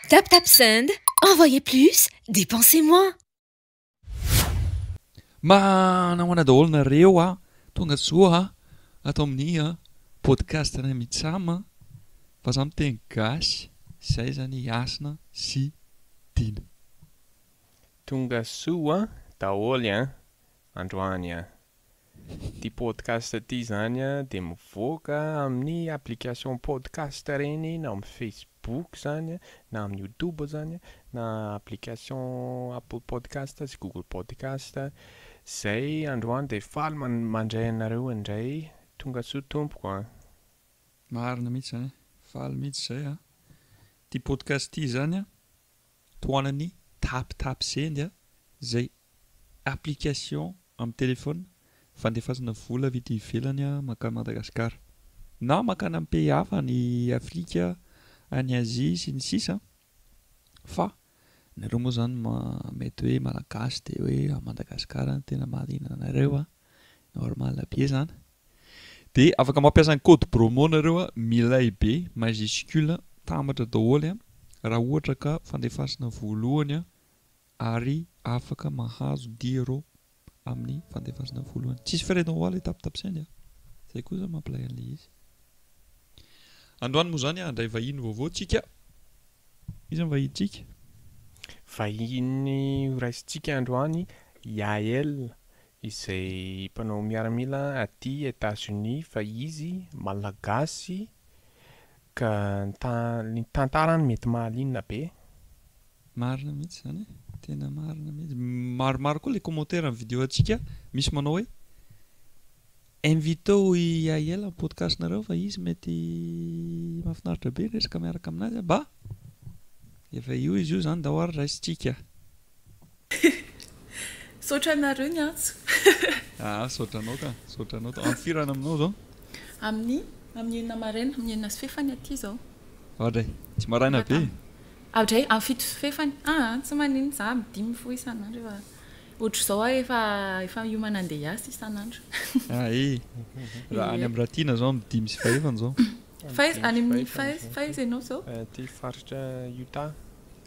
Tap tap send. Envoyez plus, dépensez moins. Manao daholo nareo a tonga soa a atao amin'ny podcast na mitsama fa za miteny gasy zay zany Asina sy Dina. Tonga soa daholo androany ty podcast ty zany de mivoaka amin'ny application podcast reny na amin'ny Facebook zany na amin'ny YouTube zany na application Apple Podcast sy Google Podcast zay androany de faly mandray anareo indray tonga soa tompoko Marina mihitsy zany faly mihitsy zay ty podcast ty zany toanany tap tap send zay application amin'ny téléphone fandefasana vola vita ivelany makany Madagasikara na makany amin'ny pays hafa ny Afrika any Asie sy ny sisa fa nareo moa zany mety hoe malagasy de hoe Madagasikara tena mahaliana anareo normal be zany de afaka mampiasa ny code promo nareo milay be majuscule tambatra daholo raha ohatra ka fandefasana voalohany ary afaka mahazo 10 € amin'ny fandefasana voalohany. Tsisy frais normal tap send zay koa zany mampiray an'le izy. Androany moa zany andray vahiny vaovao tsika. Izy vahintsika. Vahiny raisintsika androany Yael izay mpanao miaramila aty États-Unis fa izy malagasy ka ny tantarany mety mahalinina be. Marina mihitsy zany tena marina mihitsy. Maromaro koa le commentaire amin'ny vidéo atsika misy manao hoe inviteo Yael amin'ny podcast nareo fa izy mety mahafinaritra be resaka miaraka aminazy ba efa io izy io zany dahoary raisintsika. Saotra nareo ny antso. Saotranao ka saotranao amin'ny firana aminao zao Amin'ny enina maraina amin'ny enina sy fefany aty zao. Adray tsy maraina be. Adray amin'ny fito sy fefany tsy manino za dimy fo isan'andro efa ohatry zao efa hiomana andeha hiasa isan'andro. Raha any amin'ny ratina zao amin'ny dimy sy fahefany zao. Faiz any amin'ny faiz ianao zao ty faritra Utah.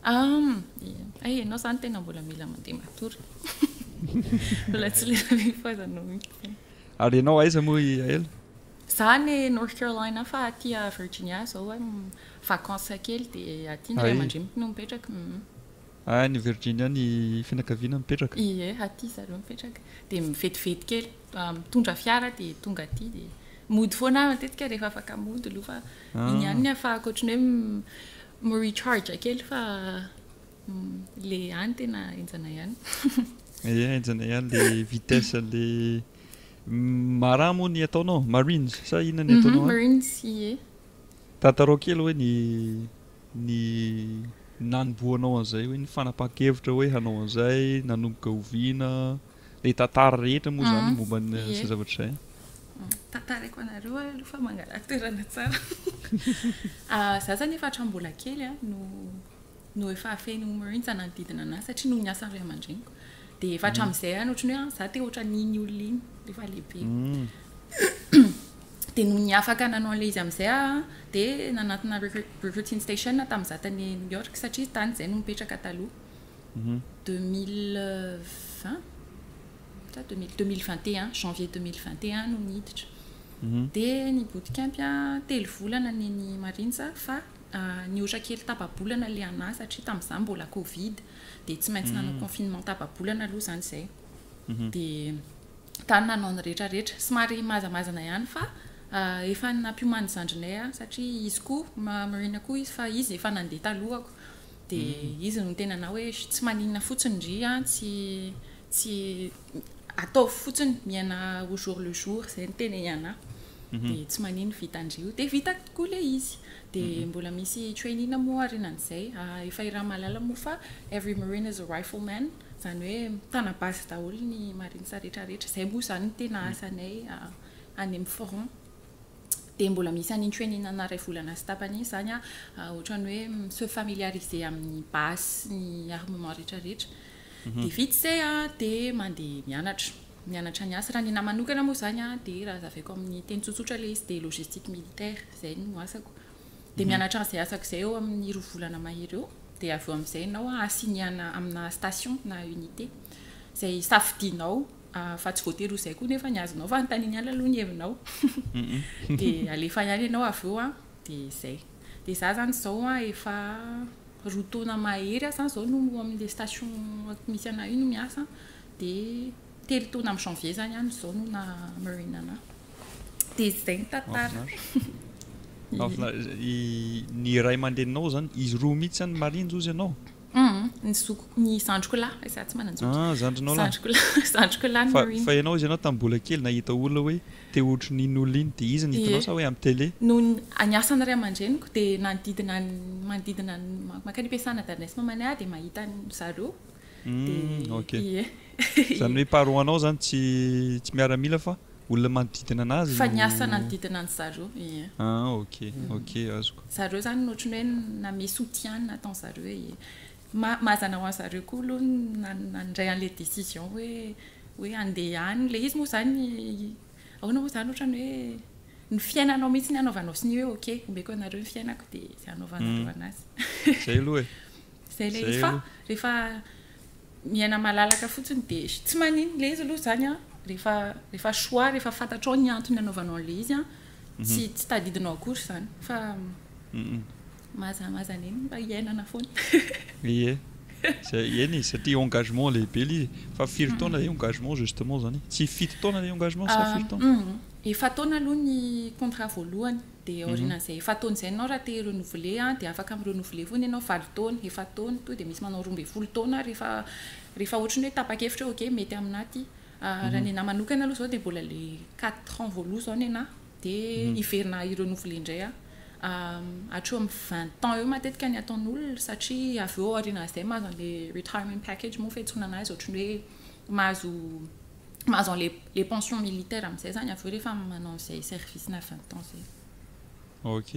Ianao zany tena mbola mila mandeha matory. Mbola tsy lera mifaizanao mihitsy. Ary ianao aiza moa Yael? Za ny North Carolina fa aty Virginia zao vacances kely de aty ny ray aman-dreniko no mipetraka. Ny Virginia ny fianakaviana mipetraka? Ie, aty zareo mipetraka. De mivetivety kely mitondra fiara de tonga aty de mody foana matetika rehefa afaka mody aloha fa iny ihany fa akoatran'ny hoe recharge kely fa le any tena enjana ihany. Enjana ihany le vitesse le maramo ny ataonao Marines sa inona ny ataonao? Marines ie. Tantarao kely hoe ny nanomboanao an'izay hoe ny fanapahan-kevitra hoe hanao an'izay nanomboka oviana le tantara rehetra moa zany momba ny zavatra izay. Tantarako anareo aloha fa mangala toerana tsara. Za zany efa hatrambola kely no efa afeno Marines nanodidina anahy satria no niasa ray aman-dreniko de efa hatramin'izay ohatran'ny hoe za te ohatra n'iny olona iny rehefa lehibe. De no niafaka nanao an'ilay izy amin'izay de nanatina recruiting station tamin'izaho tany New York satria tany izay no mipetraka taloha 2021 janvier 2021 no niditra. De ny bootcamp telo volana ny Marines fa niotra kely tapa-bolana le anahy satria tamin'izany mbola Covid de tsy maintsy nanao confinement tapa-bolana aloha zany izay. De tany nanao ny rehetrarehetra somary mazamazana ihany fa efa nampiomany zandrinay satria izy koa Marina koa izy fa izy efa nandeha talohako de izy no tena na hoe tsy maninona fotsiny ry tsy atao fotsiny miaina au jour le jour zay tena iana de tsy manino vitandrio de vita tokoa le izy de mbola misy training moa arinan'izay efa iraha malala moa fa every Marine is a rifleman zany hoe tanabasy daholo ny Marines rehetrarehetra zay moa zany tena asanay any amin'ny front de mbola misy an'iny training anaray volana sy tapany zany ohatran'ny hoe se familiariser amin'ny basy ny armement rehetrarehetra de vita zay de mandeha mianatra ny asa raha ny nahy manokana moa zany de raha zaveko amin'ny teny tsotsotra le izy de logistique militaire zay no asako de mianatra an'izay asako zay eo amin'ny 2 volana mahery eo dia avy eo amin'izay ianao asiniana amina station na unité izay safidinao fa tsy voatery ho izay koa nefa ny azonao fa antaniny ala aloha ny hevinao dia alefa ihany ianao avy eo dia izay dia izaho zany izao efa roa taona mahery zany izao no amin'ilay station misy ana io no miasa dia 3 taona amin'ny janvier zany ihany izao no na marine ana dia izay ny tantara ny ray aman-dreninao zany izy roa mihitsy zany marine zozy ianao ny zandriko lahy izaho tsy mananjy zandrinao lahy zandriko lahy marine fa ianao izy ianao tamin'ny mbola kely nahita olona hoe te ohatry n'in'olona iny dia izy ny hitanao sa hoe amin'ny télé no ny asany ray aman-dreniko dia manodidina makany am-piasana d'Ernest Mamania dia mahita zareo ok zany hoe paroanao zany tsy miaramila fa olona manodidina anazy fa ny asa nanodidina ny zareo ok azoko zareo zany ohatrany hoe name soutien natao zareo mazana ho an'zareo koa aloha nandray an'ilay décision hoe andeha any le izy moa zany ahoana moa zany ohatrany hoe ny fiainanao mihitsy ny anaovanao sy ny hoe ok ombeko anareo ny fiainako dia izay anaovanareo anazy zay aloha zay le izy fa rehefa miaina malalaka fotsiny dia tsy manino le izy aloha zany rehefa choix rehefa fantatrao ny antony anaovanao an'le izy tsy tadidinao akory zany fa mazana iny mba hiainana foana eny satria engagement lehibe izy fa 4 taona le engagement justement zany tsy 7 taona le engagement sa 4 taona efa taona aloha ny contrat voalohany dia orinan'izay efa taona izay ianao raha te renouveler dia afaka mirenouveler foana ianao 4 taona efa taona to dia misy manao 12 taona rehefa ohatrany hoe tapa-kevitra ok mety aminaty raha ny anahy manokana aloha zao dia mbola le 4 ans voaloha zao ny anahy dia hiverina irenouveler indray hatreo amin'ny 20 ans eo matetika ny ataon'olona satria avy eo aorian'izay mahazo an'le retirement package moa fihetsona anazy ohatrany hoe mahazo les pensions militaires amin'izay zany avy eo rehefa manao izay service na 20 ans zay ok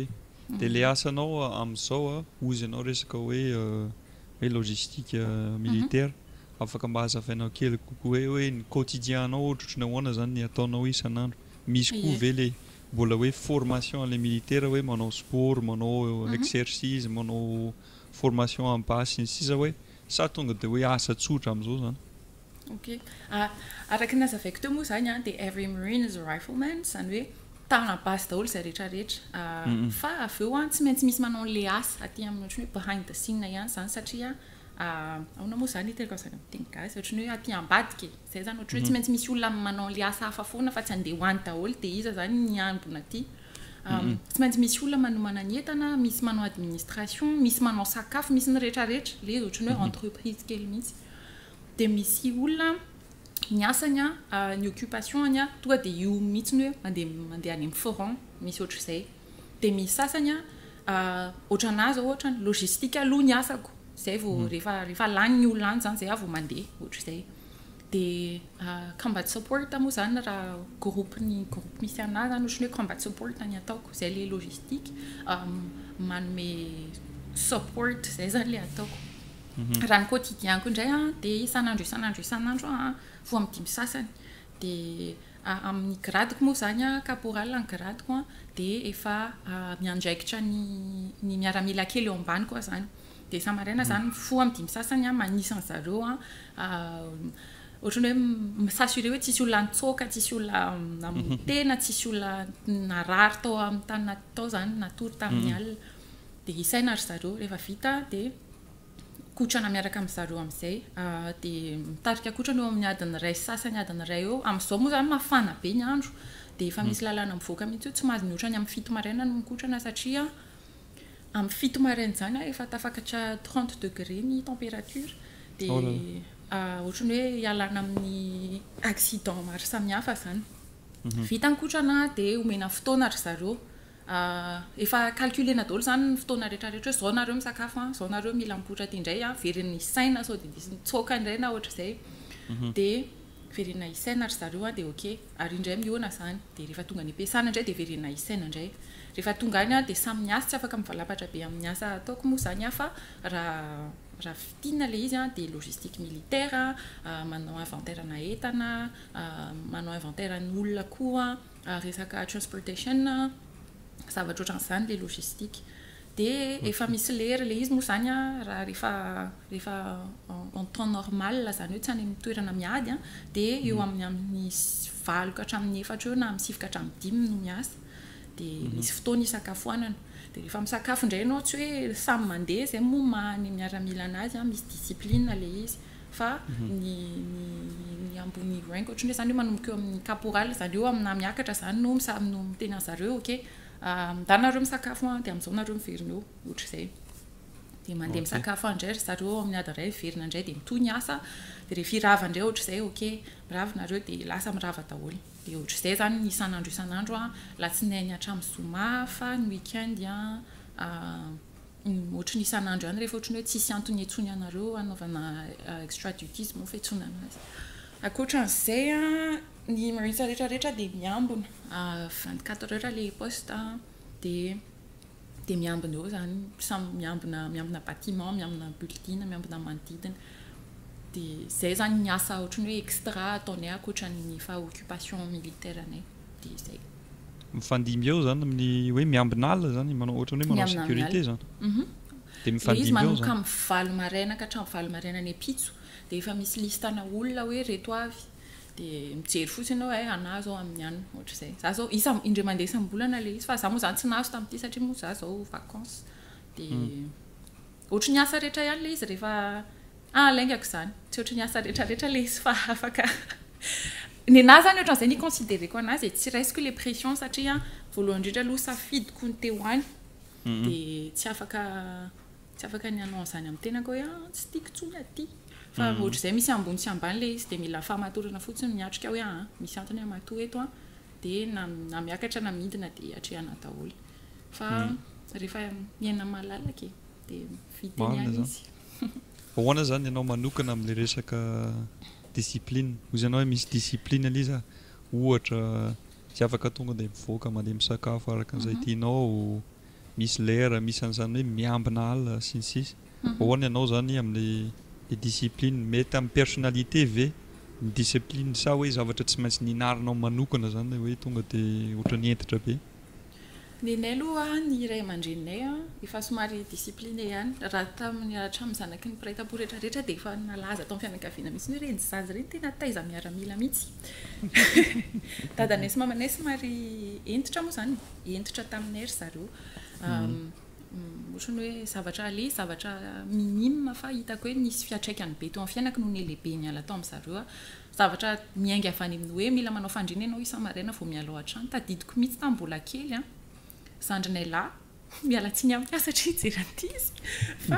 dia le asanao amin'izao ozy ianao resaka hoe logistique militaire afaka mba hazafainao kely kokoa hoe ny quotidien anao ohatrany ahoana zany ny ataonao isan'andro misy koa ve le mbola hoe formation an'ilay militaire hoe manao sport manao exercice manao formation am-basy sisa hoe sa tonga dia hoe asa tsotra amin'izao zany ok araka ny azavaiko teo moa zany dia every marine is a rifleman zany hoe tana basy daholo izay rehetrarehetra fa avy eo tsy maintsy misy manao an'le asa aty amin'ny ohatrany hoe behind the scene ihany zany satria ahoana moa zany hiteraka zany amin'ny teny gasy ohatrany hoe aty ambadika izay zany ohatrany hoe tsy maintsy misy olona manao an'le asa hafa foana fa tsy andeha hoany daholo dia iza zany ny ambona aty tsy maintsy misy olona manomana ny entana misy manao administration misy manao sakafo misy ny rehetrarehetra le ohatrany hoe entreprise kely mihitsy dia misy olona ny asany ny occupation-ny tonga dia io mihitsiny hoe mandeha any amin'ny foron misy ohatra izay dia misy sasany ohatranazy ohatra ny logistique aloha ny asako zay vao rehefa lany ny olona any zany zay vao mandeha ohatra izay dia combat support moa zany raha groupe misy anazy zany ohatrany hoe combat support ny ataoko zay le logistique manome support zay zany le ataoko raha ny quotidien ko indray dia isan'andro vo amin'ny 5 sasany dia amin'ny gradeko moa zany caporal ny gradeko dia efa miandraikitra ny miaramila kely eo ambany koa zany dia samaraina zany fo amin'ny 5 sasany manisan'ny zareo ohatrany hoe misassuré hoe tsisy olona nitsoaka tsisy olona namotena tsisy olona narary tao amin'ny tany natao zany natory tamin'ny alina dia isaina ry zareo rehefa vita dia kotrana miaraka amin'ny zareo amin'izay dia mitarika kotrana eo amin'ny adiny 2 sasany adiny 2 eo amin'izao moa zany mafana be ny andro dia efa misy lalàna mivoaka mihitsy tsy mahazo mihoatra ny amin'ny 7 maraina no mikotrana satria amin'ny 7 maraina zany efa tafakatra 30 degré ny température dia ohatrany hoe hialana amin'ny accident maro samihafa zany vita nikotrana dia omena fotoana ry zareo efa calculena daholo zany ny fotoana rehetrarehetra hoe zao nareo misakafo zao nareo mila mipotra aty indray verina isaina sao dia disy nitsoaka indray na ohatra izay dia verina isaina ry zareo dia ok ary indray mihoana zany dia rehefa tonga ny ampiasana indray dia verina isaina indray rehefa tonga any dia samy miasa tsy afaka mivalapatra be amin'ny asa ataoko moa zany fa raha fitina le izy dia logistique militaire manao inventaire na entana manao inventaire ny olona koa resaka transportation zavatra ohatran'izany le logistique dia efa misy lera le izy moa zany a raha rehefa en temps normal zany hoe tsy any amin'ny toerana miady a dia eo amin'ny 8 ka hatramin'ny 4 eo na amin'ny 7 ka hatramin'ny 5 no miasa dia misy fotoana isakafoanana dia rehefa misakafo indray ianao tsy hoe samy mandeha izay momany miaramila anazy a misy discipline le izy fa ny ambony rank ohatrany hoe zany hoe manomboka eo amin'ny caporal zany eo amina miakatra zany no miteny an'zareo ok ndanareo misakafo dia amin'izao nareo miverina eo ohatr'izay dia mandeha misakafo andray zareo amin'ny ady iray verina indray dia mitohy ny asa dia rehefa irava indray ohatr'izay ok mirava nareo dia lasa mirava daholo dia ohatr'izay zany ny isan'andro a latsinainy hatramin'ny zoma fa ny weekend ohatry ny isan'andro ihany rehefa ohatrany hoe tsisy antony etsony anareo anaovana extradutisme moa fetsona anazy akoatran'izay a ny marines rehetrarehetra dia miambina 24 heures le poste dia miambina eo zany samy miambina bâtiment miambina bulletin miambina manodidina dia izay zany ny asa ohatrany hoe extra ataonay akoatran'ny fa occupation militaire anay dia izay mifandimby eo zany amin'ny hoe miambina alina zany manao ohatrany hoe manao sécurité zany dia mifandimby eo zany manomboka amin'ny valo maraina ka hatramin'ny valo maraina any Pitso dia efa misy listana olona hoe reto avy dia mijery fotsiny ianao anahy zao amin'ny any ohatr'izay za zao indray mandeha isam-bolana le izy fa za moa zany tsy nahazo tamin'ity satria moa za zao vacances dia ohatry ny asa rehetra ihany le izy rehefa laingako zany tsy ohatry ny asa rehetrarehetra le izy fa afaka ny anahy zany ohatran'izay ny considéreko anazy tsy raisiko les pressions satria voalohany indrindra aloha safidiko ny teo any dia tsy afaka ny anao an'izany amin'ny tenako hoe tsy tiako tsony aty fa ohatr'izay misy ambony sy ambany le izy dia mila fahamatorana fotsiny miatrika hoe misy antony hamatoa eto dia na miakatra na midina dia atrehana daholo fa rehefa miaina malalaka dia vidiny ihany izy ahoana zany ianao manokana amin'le resaka discipline ozy ianao hoe misy discipline le izy ohatra tsy afaka tonga dia mivoaka mandeha misakafo araka an'izay tianao misy lera misy an'izany hoe miambina alina sy ny sisy ahoana ianao zany amin'le discipline mety amin'ny personnalité ve ny discipline sa hoe zavatra tsy maintsy ninarinao manokana zany hoe tonga dia ohatra ny entitra be ny nay aloha ny iray aman-dreninay efa somary discipline ihany raha hatramin'ny zanaky ny mpiray-tampo rehetrarehetra dia efa nalaza tao amin'ny fianakaviana mihitsy hoe reny zaza reny tena taiza miaramila mihitsy dadanay sy mamanay somary entitra moa zany entitra taminay ry zareo ohatrany hoe zavatra le zavatra minime fa hitako hoe nisy fiatraikany be teo amin'ny fiainako noho ny lehibe ny ala tao amin'zareo zavatra miainga avy any amin'ny hoe mila manao fandriana ianao isa-maraina vao miala ao an-trano tadidiko mihitsy tambola kely zandrinay lahy miala tsiny amin'ny asa satria jeranty izy fa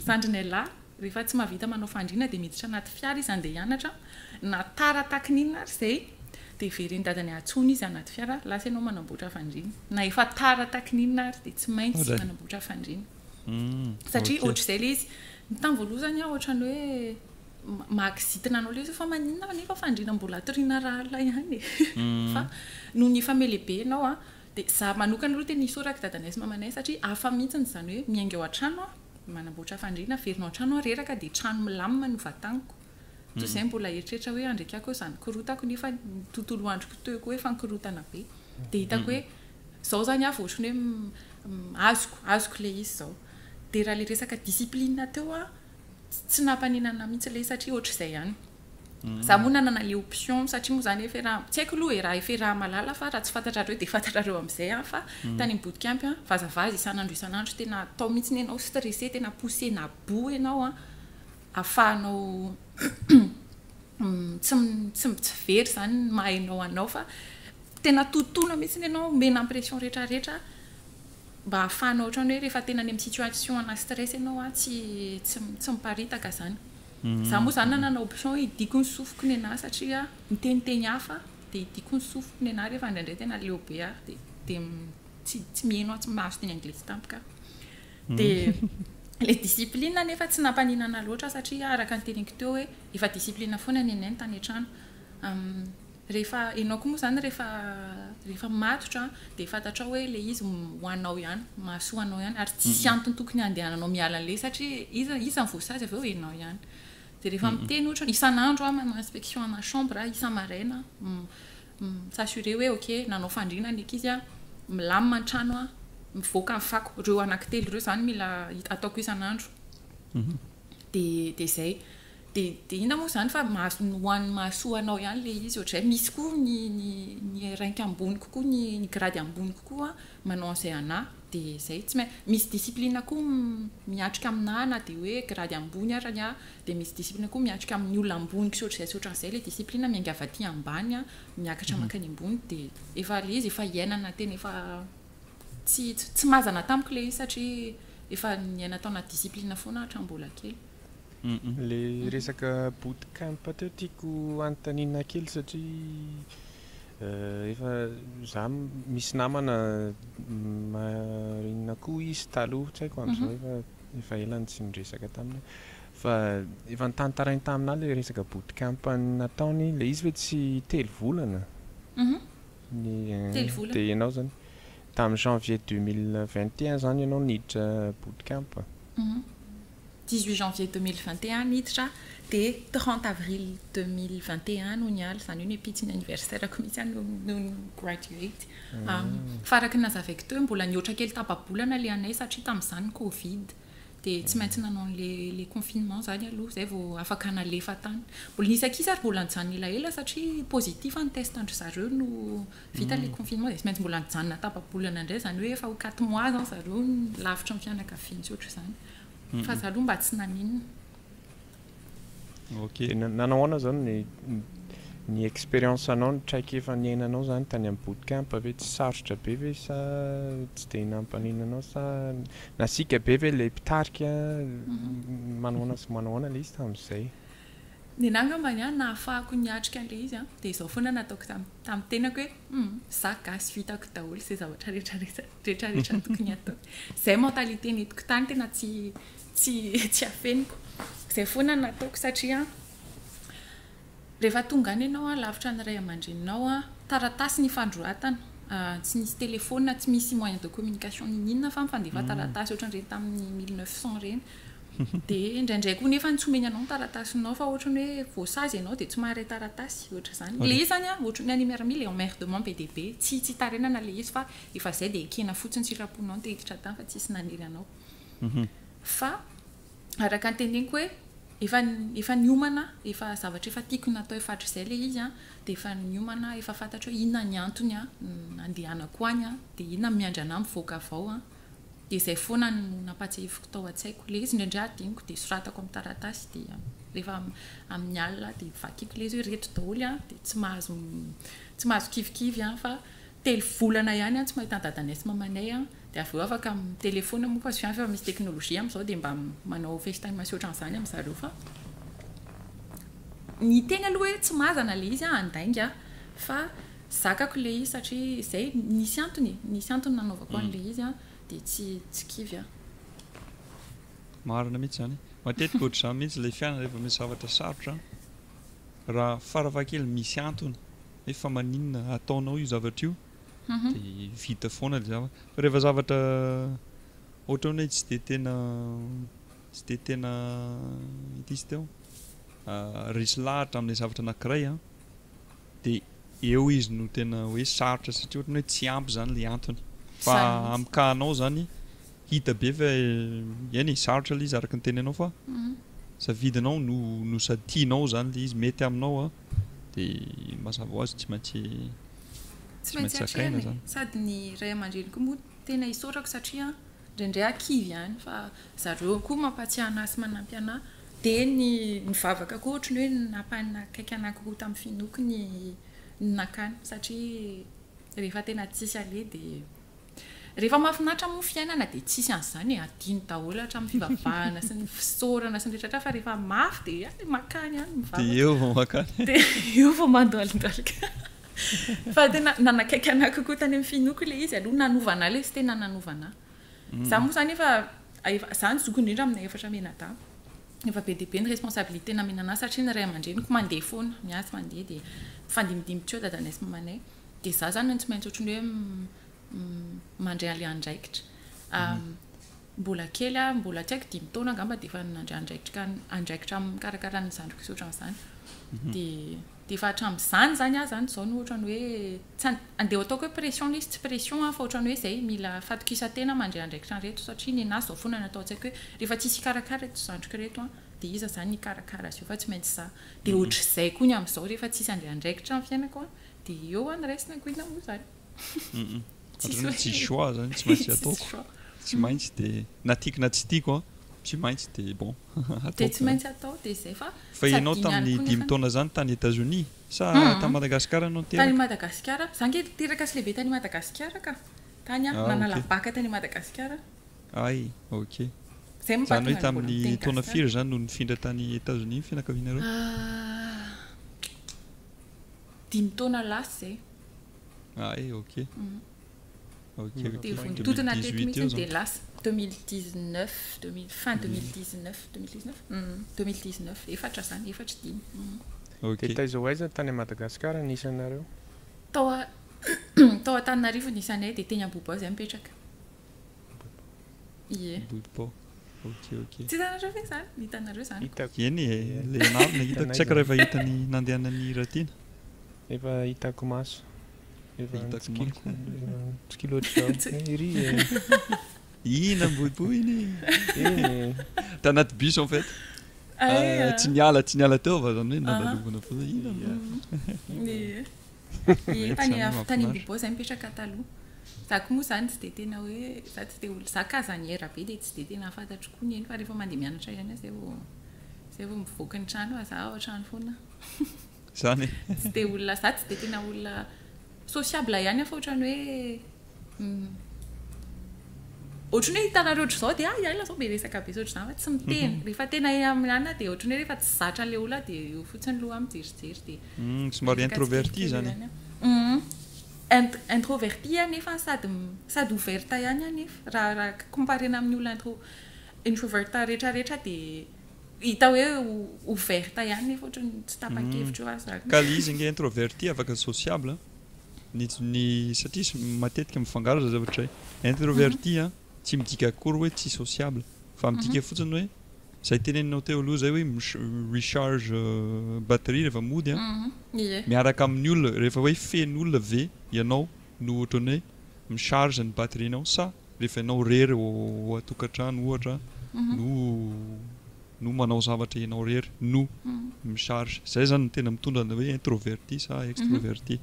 zandrinay lahy rehefa tsy mahavita manao fandriana dia miditra anaty fiara izy andeha hianatra na tara takininina ary izay dia vereny dadany atsony izy anaty fiara lasa ianao manamboatra fandriana na efa tara takininina ary dia tsy maintsy manamboatra fandriana satria ohatr'izay le izy ny tany voaloha zany ohatrany hoe mahakizitina anao le izy fa maninona nefa fandriana mbola atoriana rahala ihany fa noho ny efa melehibe ianao dia za manokana aloha tena nisoraka dadanay sy mamanay satria hafa mihitsiny zany hoe miainga ao an-trano manamboatra fandriana verina ao an-trano reraka dia trano milamina no vataniko toy izay mbola eritreritra hoe andrekako zany korotako nefa tontolo androko teoko hoe fankorotana be dia hitako hoe zao zany avy ohatrany hoe azoko le izy zao dia raha le resaka discipline teo tsy nampaninana mihitsy le satria ohatr'izay ihany za moa nanana le option satria moa zany efa raha tsy haiko aloha raha efa raha malala fa raha tsy fantatrareo dia fantatrareo amin'izay fa tany bootcamp vazavaza isan'andro tena atao mihitsy ianao stressé tena poussé na bo ianao ahafahanao tsy very zany mahainao anao fa tena totoina mihitsy ianao mena impression rehetrarehetra mba ahafahanao ohatrany hoe rehefa tena any amin'ny situation ana stress ianao tsy miparitaka zany za moa zany nanana option hidiko ny sofiko ny anahy satria miteniteny hafa dia hidiko ny sofiko ny anahy rehefa indraindray tena leobe dia tsy mihaino tsy mahazo teny anglisy tampika dia le discipline nefa tsy nampaninana loatra satria araka ny teniko teo hoe efa discipline foana ny anay tany an-trano rehefa ianao koa moa zany rehefa matotra dia fantatra hoe le izy hoanao ihany mahasoanao ihany ary tsisy antony tokony andehananao miala an'le satria izy ny voasazy avy eo enao ihany dia rehefa miteny ohatra isan'andro manao inspection ana chambre isa-maraina s'assurer hoe ok nanao fandriana ndraiky izy milamina an-trano mivoaka ny fako reo anankitelo reo zany mila ataoko isan'andro de zay de ina moa zany fa hoan'ny mahasoa anao ihany le izy ohatray misy koa ny ranky ambony kokoa ny grady ambony kokoa manao an'izay anahy de zay tsy misy discipline koa miatrika aminahy na de hoe grady ambony arany a de misy discipline koa miatrika amin'ny olona ambony sy ohatran'izay le discipline miangava aty ambany a miakatra makany ambony de efa le izy efa iainana tena efa tsy mazana tamiko le izy satria efa niaina tao anaty discipline foana hatrambola kely. Le resaka bootcamp teo tiako anontaniana kely satria efa za misy namana marinona koa izy taloha tsy haiko amin'izao efa elany tsy niresaka taminy fa efa nitantarainy taminahy le resaka bootcamp nataony le izy hoe tsy 3 volana de ianao zany tamin'ny janvier 2021 zany ianao niditra bootcamp 18 janvier 2021 niditra de 30 avril 2021 no nialy zany hoe pitiny anniversaire ko mihitsy no graduate faraky nazavaiko teo mbola nioatra kely tapa-bolana le anay satria tamin'izany covid de tsy maintsy nanao le confinement zany aloha zay vao afaka nalefa tany mbola nisy akisa ary mbola nijanona elaela satria positif ny test andry zareo no vita le confinement de tsy maintsy mbola nijanona tapa-bolana indray zany hoe efa ho 4 mois zany zareo lavitra amin'ny fianakaviany sy ohatra zany fa za aloha mba tsy naninona. Ok. Nanao ahoana zany ny expérience anao traiky efa niainanao zany tany amin'ny bootcamp ve tsy sarotra be ve sa tsy de nampaninanao sa nasika be ve le mpitarika manao ahoana le izy tamin'izay? Ny nangambany nahafahako niatrika an'le izy de izao foana nataoko tamin'ny tenako hoe za gasy vitako daholo izay zavatra rehetrarehetra tokony atao. Zay mentalité nentiko tany tena tsy afeniko. Zay foana nataoko satria rehefa tonga any ianao lavitra ny ray aman-dreninao taratasy ny fandroatana tsy misy téléphone tsy misy moyen de communication ninina fa mifandefa taratasy ohatran'ireny tamin'ny 1900 reny de indraindray koa nefa nitsomeny anao taratasinao fa ohatrany hoe voasazy ianao de tsy maharay taratasy ohatra zany le izy zany ohatrany numéro 1000 emmerdement be be tsy tarenana le izy fa efa zay de ekena fotsiny siraponao ny tehitra tany fa tsisy naniry anao fa araka ny teneniko hoe efa niomana efa zavatra efa tiako natao efatra izay le izy de efa niomana efa fantatra hoe inona ny antony andehanako any de inona miandry anahy mivoaka avao de zay foana no nampatsahiviko tao an-tsaiko le izy indraindray adiniko de soratako amin'ny taratasy de rehefa amin'ny alina de vakiko le izy hoe reto daholo de tsy mahazo kivikivy fa 3 volana ihany tsy mahita dadanay sy mamanay de avy eo afaka amin'ny téléphone moa fa sofiany fa misy teknolojia amin'izao de mba manao FaceTime sy ohatran'izany amin'zareo fa ny tena aloha hoe tsy mazana le izy andainga fa zakako le izy satria zay nisy antony nanaovako an'le izy de tsy kivy marina mihitsy zany matetika ohatr'izany mihitsy le fiainana rehefa misy zavatra sarotra raha faravakely misy antony hoe fa maninona ataonao io zavatra io de vita foana le zavatra fa rehefa zavatra ohatrany hoe tsy de tena itisy teo risy lahatra amin'ilay zavatra anankiray de eo izy no tena hoe sarotra satria ohatrany hoe tsy ampy zany le antony fa amikahanao zany hita be fa eny sarotra le izy araka ny tenenao fa savidinao no sady tianao zany le izy mety aminao de mazava ho azy tsy maintsy sakaina zany sady ny ray aman-dreniko moa tena isaorako satria indraindray akivy ihany fa zareo koa mampatsiahy anahy sy manampy anahy de ny vavaka koa ohatrany hoe nampankaiky anahy kokoa tamin'ny finoko ny nakany satria rehefa tena tsisy ale de rehefa mahafinaritra moa fiainana de tsisy an'izany adino daholo hatramin'ny fivavahana sy ny fisaorana sy ny rehetratra fa rehefa mafy de makany ihany mivavaka de eo vao makany de eo vao mandohalindalika fa tena nanakaiky anahy kokoa tany amin'ny finoko le izy aloha nanovana le sy tena nanovana za moa zany efa zany zoko indrindra amin'ny efatra menada efa be de be ny responsabilité namenana satria ny ray aman-dreniko mandeha foana miasy mandeha de fandimidimy teo dadanay sy mamanay de za zany tsy maintsy ohatrany hoe mandray ale andraikitra mbola kely mbola tsy haiko 10 taona angamba de efa nandray andraikitra mikarakara ny zandriko sy ohatran'izany de dia efa hatramin'izany zany azy zany zao no ohatrany hoe andeha ataoko hoe pression izy tsy pression fa ohatrany hoe zay mila fatokisa-tena mandray andraikitra reto satria ny anazy zao foana natao tsaiko hoe rehefa tsisy ikarakara reto zandrika reto dia iza zany ikarakara azy io fa tsy maintsy za dia ohatr'izay koa ny amin'izao rehefa tsisy andray andraikitra ny fiainako dia eo any raisina koina moa zany tsy choix zany tsy maintsy ataoko tsy maintsy dia na tiako na tsy tiako tsy maintsy dia bon dia tsy maintsy atao dia zay fa ianao tamin'ny 5 taona zany tany États-Unis sa tany Madagasikara anao tany Madagasikara za nge teraka sy lehibe tany Madagasikara ka tany nanala baka tany Madagasikara ay ok zany hoe tamin'ny taona firy zany no nifindra tany États-Unis fianakavianareo 5 taona lasa zay ay ok dia vonitotona teto mihitsy dia lasa 2019 fin 2019 efatra zany efatra dimy dia taizao aiza tany Madagasikara nisanareo tao Antananarivo nisanay dia teny Ambohipo zay mipetraka ie tsy hitanareo ve zany hitanareo zany eny le navina hitako tsy aiko rehefa hitany nandehanany Ratina efa hitako maso tsy ina Ambohipo iny tanaty bus en fait tsy niala teo fa zany hoe nandalovana foana ina tany Ambohipo zay mipetraka taloha zako moa zany tsy dia tena hoe za tsy dia olo za casanière be dia tsy dia tena fantatro koa ny eny fa rehefa mandeha mianatra ihany zay vao mivoaka ny trano za ao trano foana zany tsy dia olona za tsy dia tena olona sociable ihany fa ohatrany hoe ohatrany hoe hitanareo ohatr'izao dia iaila zao be resaka be ohatr'izany fa tsy miteny rehefa tena aminana dia ohatrany hoe rehefa tsy zatra le olona dia eo fotsiny loha mijerijery dia somary introverti zany introverti nefa sady ouverte ihany nefa raha comparena amin'ny olona introverte rehetrarehetra dia hita hoe ouverte ihany nefa ohatrany tsy tapa-kevitra eo azy ka le izy nge introverti afaka sociable ny satria matetika mifangaro za zavatra hoe introverti tsy midika akory hoe tsy sociable fa midika fotsiny hoe zay teneninao teo aloha zay hoe recharge batterie rehefa mody miaraka amin'ny olona rehefa hoe feno olona ve ianao no ohatrany hoe micharge ny batterienao sa rehefa ianao rery ao atokantrano ohatra no manao zavatra ianao rery no micharge zay zany tena mitondra hoe introverti sa extroverti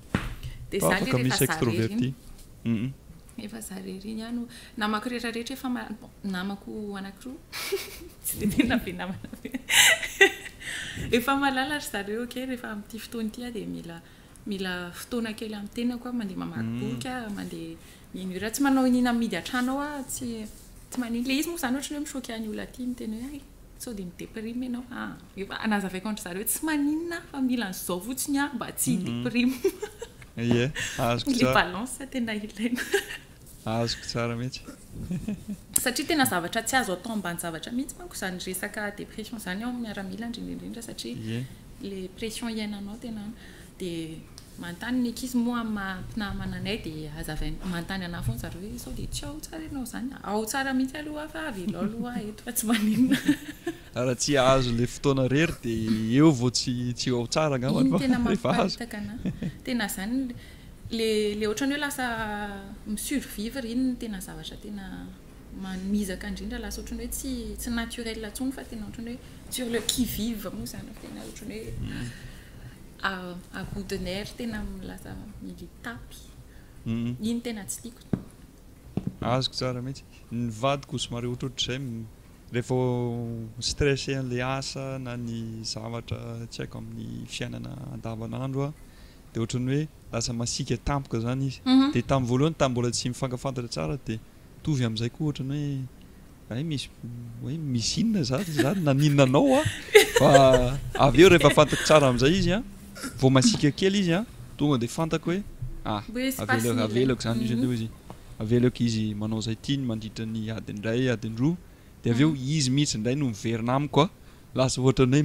fa afaka misy extroverti efa za rery iny ano namako rehetrarehetra efa namako anankiroa tsy dia tena be namana be efa malalatra zareo ke rehefa amin'ity fotoana ity dia mila fotoana kely amin'ny tena koa mandeha mamaky boky mandeha minura tsy manao inina midy an-trano ao tsy maniny le izy moa zany ohatrany hoe misoky any olona aty miteny hoe sao dia mideprime ianao efa anazavaiko andry zareo tsy maninona fa mila an'izao fotsiny mba tsy hideprime ie azoko le balance tena ilaina azoko tsara mihitsy satria tena zavatra tsy azo atao ambany zavatra mihitsy manko zany resaka dépression zany ao miaramila indrindrindrindra satria le pression iainanao tena dia manontany ny ankizy moa mpinamananay dia azavainy manontany ana foana zareo hoe sao dia tsy ao tsara ianao zany ao tsara mihitsy aloha fa avelo aloha eto fa tsy maninona raha tsy azo le fotoana rery dia eo vao tsy ao tsara angambany tena mamparitaka ana tena zany le ohatrany hoe lasa misurvivre iny tena zavatra tena mizaka indrindra lasa ohatrany hoe tsy naturel atsony fa tena ohatrany hoe sur le qui vive moa zany tena ohatrany hoe à bout de nerf tena lasa militapy iny tena tsy tiako azoko tsara mihitsy ny vadiko somary ohatrohatr'izay rehefa stressé an'le asa na ny zavatra tsy haiko amin'ny fiainana andavanandro dia ohatrany hoe lasa masika tampoka zany izy dia tamin'ny voalohany mbola tsy mifankafantatra tsara dia tovy amin'izay koa ohatrany hoe misy inona za naninona anao fa avy eo rehefa fantako tsara amin'izay izy vao masika kely izy tonga dia fantako hoe avelako zany izy eo izy avelako izy manao zay tiany mandritra ny adiny ray adiny roa dia avy eo izy mihitsy indray no miverina amiko lasa ohatrany hoe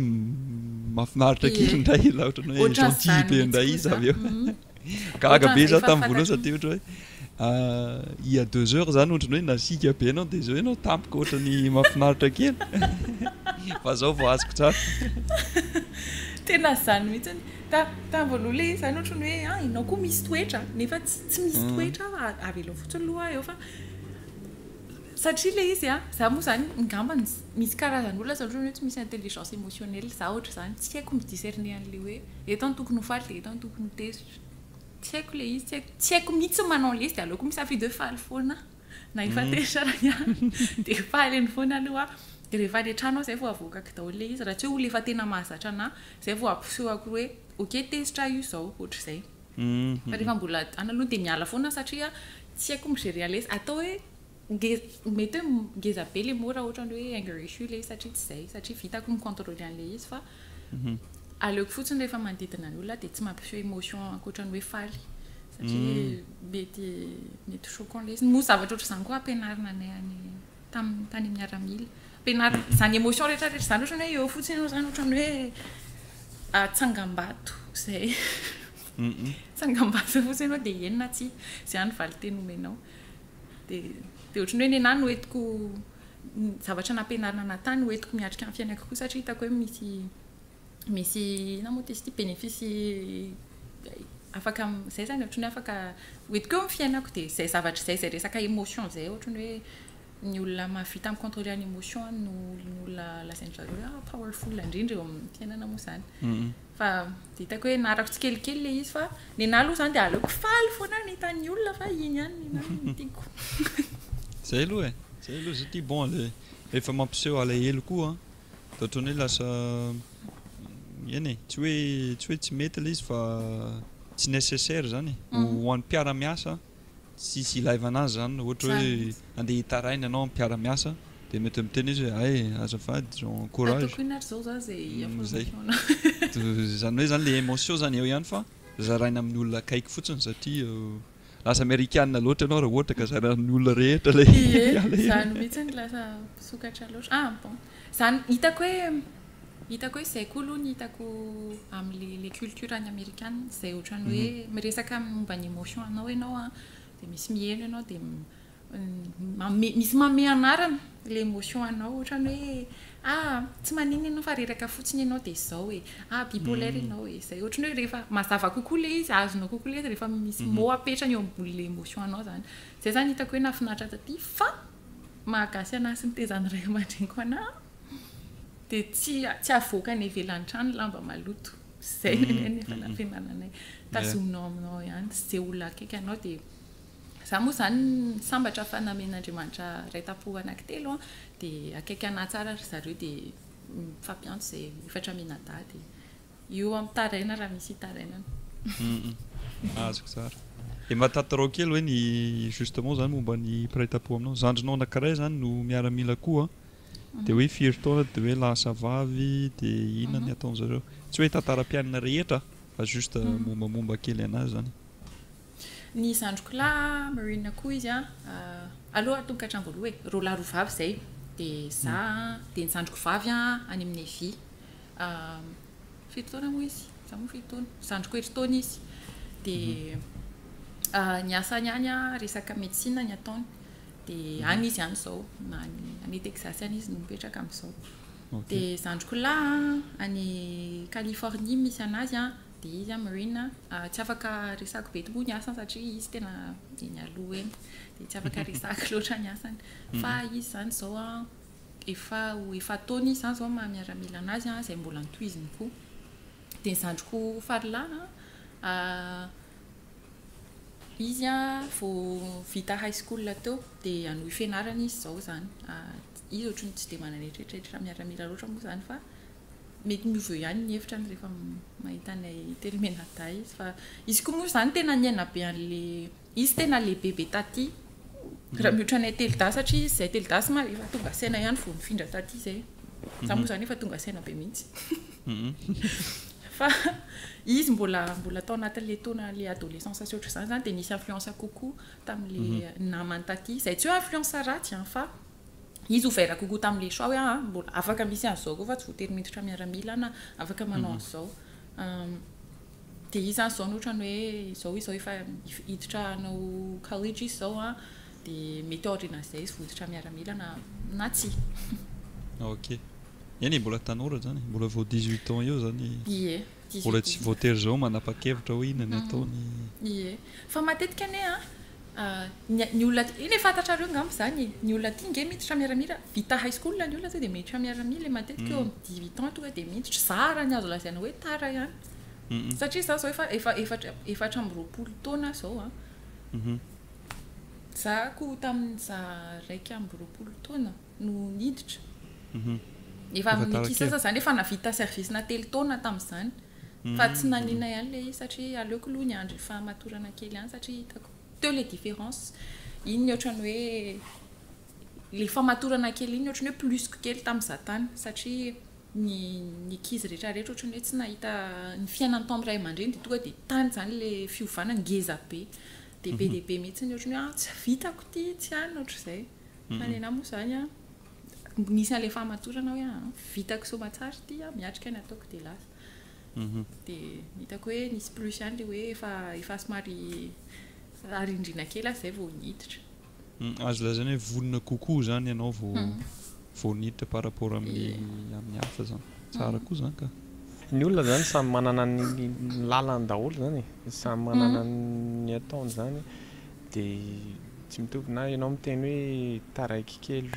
mahafinaritra kely indray ohatrany hoe gentil be indray izy avy eo gaga be za tamin'ny voalohany satria ohatra hoe il y a 2 heures zany ohatrany hoe nasika be anao dia zao ianao tampoko ohatrany mahafinaritra kely fa zao vao azoko tsara tena zany mihitsy tamboaloha le zany ohatra ny hoe inao koa misy toetra nefa tsy misy toetra avela fotsiny loha eo fa satria le izy za moa zany ngamba misy karazan'olona satria hoe tsy misy intelligence émotionnelle za ohatra zany tsy haiko midiscerner an'le hoe eto ny tokony ho faly de eto ny tokony ho tezitra tsy haiko le izy tsy haiko mihitsy manao le izy de aleoko misafidy hoe faly foana na efa tezitra raha de faly ny foana aloha de rehefa le trano zay vao avokako daholo le izy raha tsy hoe olo efa tena mahazatra ana zay vao ampisehoako hoe ok tezitra io zao ohatra zay fa rehefa mbola ana aloha de miala foana satria tsy haiko migerer alazy atao hoe mety hoe ngeza be le mora ohatra ny hoe anger issue le izy satria tsy zay satria vitako micontrôler an'le izy fa aleoko fotsiny rehefa manodidina ny olona de tsy mampiseho émotion ankoatra ny hoe faly satria mety choquant le izy moa zavatra ohatra zany koa ampianarina anay any tany miaramila ampianarina zany émotion rehetra zany ohatra ny hoe eo fotsiny eo zany ohatra ny hoe tsangam-bato zay tsangam-bato fotsiny eo de enina tsy zay any valy teny omenao de ohatra ny hoe nenahy no entiko zavatra nampianarina natany no entiko miatrika amin'ny fiainako koa satria hitako hoe misy namoa izy ity bénéfice afaka zay zany ohatra ny afaka entiko eo amin'ny fiainako de zay zavatra zay resaka émotion zay ohatra ny hoe ny olona mahavita amin'ny contrôler ny émotion no olona lasainy zareo powerful indrindra eo amin'ny fiainana moa zany fa hitako hoe narako tsikelikely le izy fa nenahy aloha zany de aleoko faly foana ny hitan'ny olona fa iny ihany nenahy tiako zay aloha zay bon le efa mampiseho ala elo koa de ohatra ny hoe lasa eny tsy hoe tsy mety le izy fa tsy nécessaire zany ho an'ny mpiara-miasa tsy ilaiva anazy zany ohatra hoe andeha hitaraina ianao amin'ny mpiara-miasa de mety miteny izy hoe ay azafady jon courage zany hoe zany le émotion zany eo ihany fa zaraina amin'ny olona akaiky fotsiny satria lasa américaine loatra ianao raha ohatra ka zaraina amin'ny olona rehetra le zany mihitsy lasa sokatra loatra bon zany hitako hoe zay koa aloha ny hitako amin'ny culture any américaine zay ohatrany hoe miresaka momba ny émotion anao ianao de misy miheno ianao de misy manome anarana le émotion anao ohatrany hoe tsy manino ianao fa reraka fotsiny ianao de zao hoe bipolaire ianao zay ohatrany hoe rehefa mazava kokoa le izy azonao kokoa le izy rehefa misy mot apetrany eo ambony le émotion anao zany zay zany hitako hoe nafinaritra taty fa mahagasy anahy sy nitezany ray aman-dreny koa ana de tsy avoaka ny ivelan'ny trano lamba maloto zay nefa nampianarana tazominao aminao ihany zay olona akaiky anao de za moa zany sambatra fa namen'Andriamanitra ray-tapo anankitelo de akaiky anahy tsara zareo de mifampiantso zay efatra menadady io amin'ny taraina raha misy tarainana azoko tsara de matatarao kely hoe ny justement zany momba ny mpiraitapo aminao zandrinao anankiray zany no miaramila koa de hoe firy taona de hoe lasa vavy de inona ny ataon'zareo tsy hoe tantara-pianina rehetra fa juste mombamomba kely anazy zany ny zandriko lahy Marina koa izy aloha tonga hatrany voaloha hoe roa lahy roa vavy zay de za de ny zandriko vavy any amin'ny Evy fito taona moa izy za moa fito taona zandriko eritaona izy de ny asany any resaka médecine ny ataony de any izy any zao any Texas any izy no mipetraka amin'izao de zandriko lahy any Californie misy anazy de izy Marina tsy afaka resako be tokoa ny asany satria izy tena eny aloha eny de tsy afaka resaka loatra ny asany fa izy zany zao efa taona izy zany zao miaramila anazy zay mbola antohiziny koa de ny zandriko farolahy izy vao vita high school teo de anohy fianarana izy zao zany izy ohatrany tsy de manana eritreretra miaramila loatra moa zany fa mety mioveo ihany ny hevitrany rehefa mahita anay telo menada izy fa izy koa moa zany tena niaina be an'le izy tena lehibe taty raha mihoatra anay telo da satria izy zay telo dasy ma efa tonga saina ihany vao mifindra taty zay za moa zany efa tonga saina be mihitsy fa izy mbola tao anatin'le taona le adolescence sy ohatra zany de nisy influence kokoa tamin'le namany taty zay tsy hoe influence ratsy fa izy ouvert kokoa tamin'le choix hoe mbola afaka misy an'izao koa fa tsy voatery miditra miaramila na afaka manao an'izao de izy zany zao ohatra ny hoe izao efa hiditra anao college izy zao de mety aorian'izay izy voditra miaramila na tsy ok eny mbola tanora zany mbola vao 18 ans eo zany ie mbola tsy voatery zao manapa-kevitra ho inany ataony ie fa matetika ane ny olona iny fantatrareo ngamba zany ny olona ty nge miditra miaramila vita high school ny olona de miditra miaramila matetika eo amin'ny 18 ans tonga de miditra zara ny azo lazaina hoe tara ihany satria za zao efatra amby 20 taona zao za ko tamin'ny za raiky amby 20 taona no niditra efa amin'ny kisa zany efa navita service na telo taona tamin'izany fa tsy nanina ihany le satria aleoko aloha ny andro fa matorana kely ihany satria hitako teo le différence iny ohatrany hoe le famatorana kely iny ohatrany hoe plus que kely tamin'iza tany satria ny kizy rehetrarehetra ohatrany hoe tsy nahita ny fiainany tao amin'ny ray aman-dreny de tonga de tany zany le fiovana ngeza be de be de be mihitsy ny ohatrany hoe tsy vitako ty tsy any ohatr'izay fa nena moa zany nisy an'le famatorana hoe vitako so matsara ty miatrika ny ataoko de lasa de hitako hoe nisy plus ihany le hoe efa somary arindrina kely zay vao niditra azo lazany hoe vonona kokoa zany ianao vao niditra par rapport amin'ny hafa zany tsara koa zany ka ny olona zany samy manana ny lalany daholo zany samy manana ny ataony zany de tsy mitovy na ianao miteny hoe taraiky kely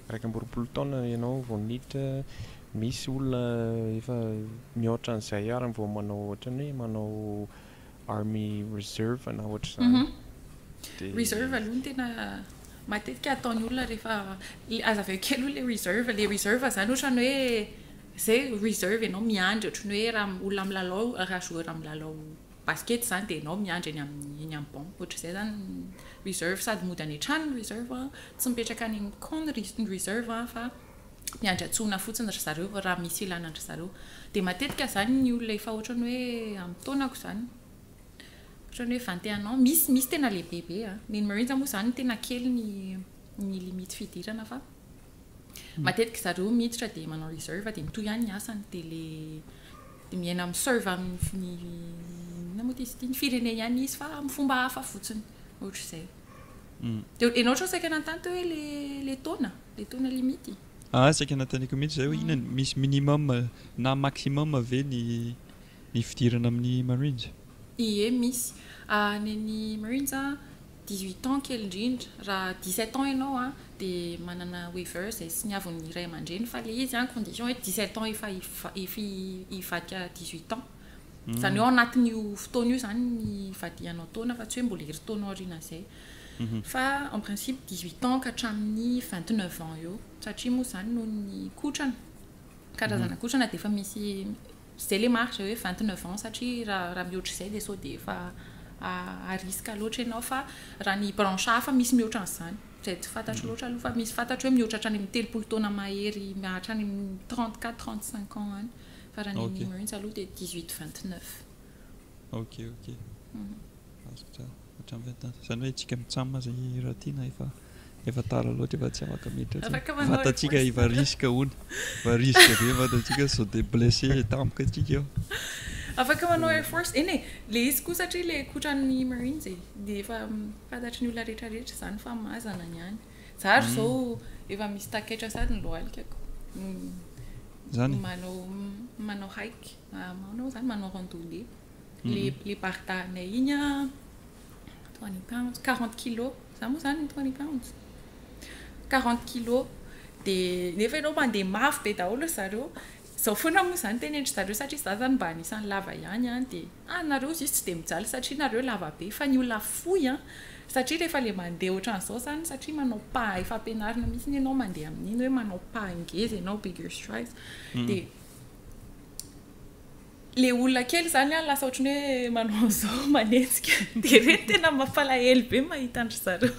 raiky amby 20 taona ianao vao niditra misy olona efa mihoatra an'izay ary vao manao ohatrany hoe manao army reserve na ohatra zany reserve aloha ny tena matetika ataony olona rehefa azaveo kely le reserve zany ohatrany hoe zay reserve ianao miandry ohatrany hoe raha olona milalao raha joueur milalao basket zany de ianao miandry eny amin'ny banc ohatr'izay zany reserve sady mody any an-trano ny reserve tsy mipetraka any amin'ny camp ny reserve fa miandry antsona fotsiny ry zareo raha misy ilana andry zareo de matetika zany ny olona efa ohatrany hoe amin'ny taonako zany ohatrany hoe 21 ans misy tena lehibe ny Marines moa zany tena kely ny limite fidirana fa matetika zareo miditra de manao reserve de mitohy ihany ny asany de miaina miserve amin'ny ny firenena ihany izy fa amin'ny fomba hafa fotsiny ohatr'izay de enao ohatry saika nantany teo hoe le taona limite saika nantanyko mihitsy zay hoe inany misy minimum na maximum ave ny fidirana amin'ny Marines ie misy ny Marines 18 ans kely indrindra raha 17 ans ianao de manana waiver zay sy niavon'ny ray aman-dreny fa le izy condition hoe 17 ans efa hivadika 18 ans zany eo anatin'io fotoana io zany ny vadianao taona fa tsy hoe mbola hery taona aoriana zay fa en principe 18 ans ka hatramin'ny 29 ans eo satria moa zany no ny kotrana karazana kotrana de efa misy zay le marche hoe 29 ans satria raha mihoatra izay de so de efa ariska loatra ianao fa raha ny branche hafa misy mihoatra an'izany zay tsy fantatro loatra aloha fa misy fantatro hoe mihoatra hatrany amin'ny 30 taona mahery hatrany amin'ny 34-35 ans any fa raha ny Marines aloha de 18-29 ok hatramy 29 zany hoe tsika mitsamma zay raha tiana efa tara loatra efa tsy afaka miditra fantatsika efa risque hony fa risque be fantatsika so de blessé tampoka atsika eo afaka manao Air Force eny le izy koa satria le kotran'ny Marines de efa fantatry ny olona rehetrarehetra zany fa mazana niany zary zao efa misy taketra sady ny lohalikako zany manao hike manao randonnée les partanay iny 20 pounds 40 kilos za moa zany 20 pounds 40 kilos de nefa ianao mandeha mafy be daholo zareo zao foana moa zany teny endry zareo satria za zany mba anisan'ny lava ihany de nareo izy tsy de mijaly satria nareo lava be fa ny olona foy satria rehefa le mandeha ohatran'izao zany satria manao pas efa ampianarina mihitsy ianao mandeha amin'iny hoe manao pas ngeza ianao bigger strides de le olona kely zany lasa ohatrany hoe manao zao manetsika de reny tena mampalahelo be mahita andry zareo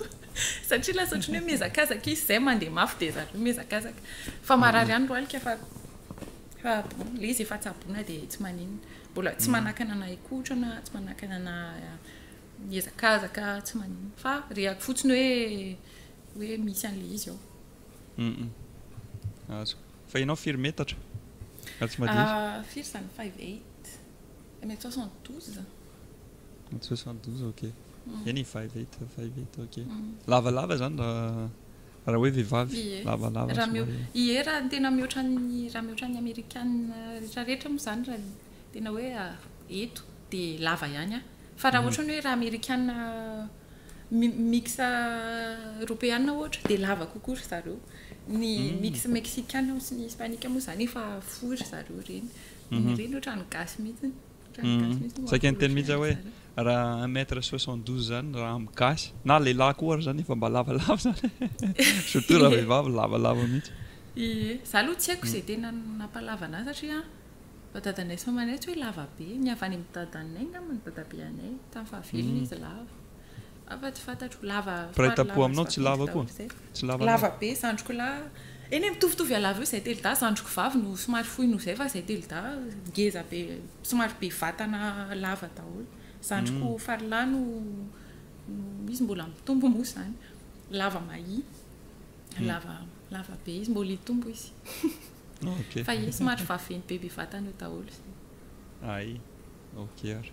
satria lasa ohatrany hoe mezakazaka izy zay mandeha mafy de zareo mezakazaka fa marary ihany roalika fa le izy efa tsabona de tsy manino mbola tsy manakana na ikotrana tsy manakana na mezakazaka tsy manino fa reako fotsiny hoe misy an'le izy eo azo fa ianao firy metatra tsy firy zany 5'8" 1m72 1m72 ok eny 5'8" ok lavalava zany raha hoe vehivavy lavalava raha tena mihoatra ny amerikana rehetrarehetra moa zany raha tena hoe eto dia lava ihany fa raha ohatra ny hoe raha amerikana mix européana ohatra dia lava kokoa ry zareo ny mix mexicana sy ny hispanika moa zany efa fory zareo reny ohatrany gasy mihitsy saika ny teny mihitsy hoe raha 1m72 zany raha amin'ny gasy na lehilahy koa ary zany efa mba lavalava zany surtout raha vehivavy lavalava mihitsy za aloha tsy haiko izay tena nampalava anazy satria dadanay sy mamanay tsy hoe lava be ny avy any amin'ny dadanay ngamba ny dadabe anay tamin'ny fahavelona izy lava afa tsy fantatro lava prêt-à-pot aminao tsy lava koa tsy lava be zandriko lahy eny mitovitovy alava io zay telda zandriko vavy no somary fohy no zay fa zay telda ngeza be somary be vatana lava daholo zandriko farilahy no izy mbola mitombo moa zany lava mahi lava be izy mbola hitombo izy fa izy somary vaveny be vatana io daholo ay ok ary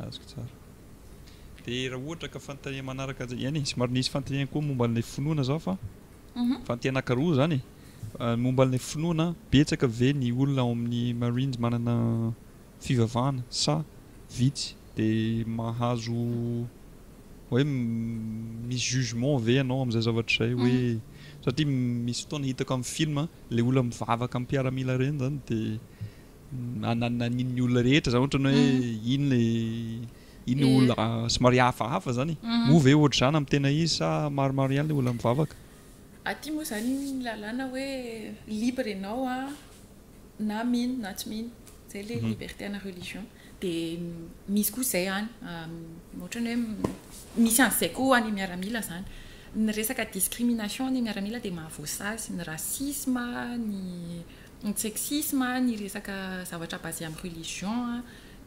azoko tsara dia raha ohatra ka fanontaniana manaraka ihany somary nisy fanontaniana koa momba ilay finoana zao fa fanontaniana-karoa zany momba ilay finoana betsaka ve ny olona ao amin'ny Marines manana fivavahana sa vitsy dia mahazo hoe misy jugement ve ianao amin'izay zavatra izay hoe satria misy fotoana hitako amin'ny film ilay olona mivavaka amin'ny mpiaramila reny zany dia ananiny olona rehetra zany ohatra ny hoe iny olona somary hafahafa zany moa ve ohatra zany amin'ny tena izy sa maromaro ihany ilay olona mivavaka aty moa zany lalàna hoe libre ianao na mino na tsy mino zay ilay liberté ana religion dia misy koa izay any ohatra ny hoe misy an'izay koa any miaramila zany ny resaka discrimination any miaramila dia mahavoasazy ny racisme ny sexisme ny resaka zavatra basé amin'ny religion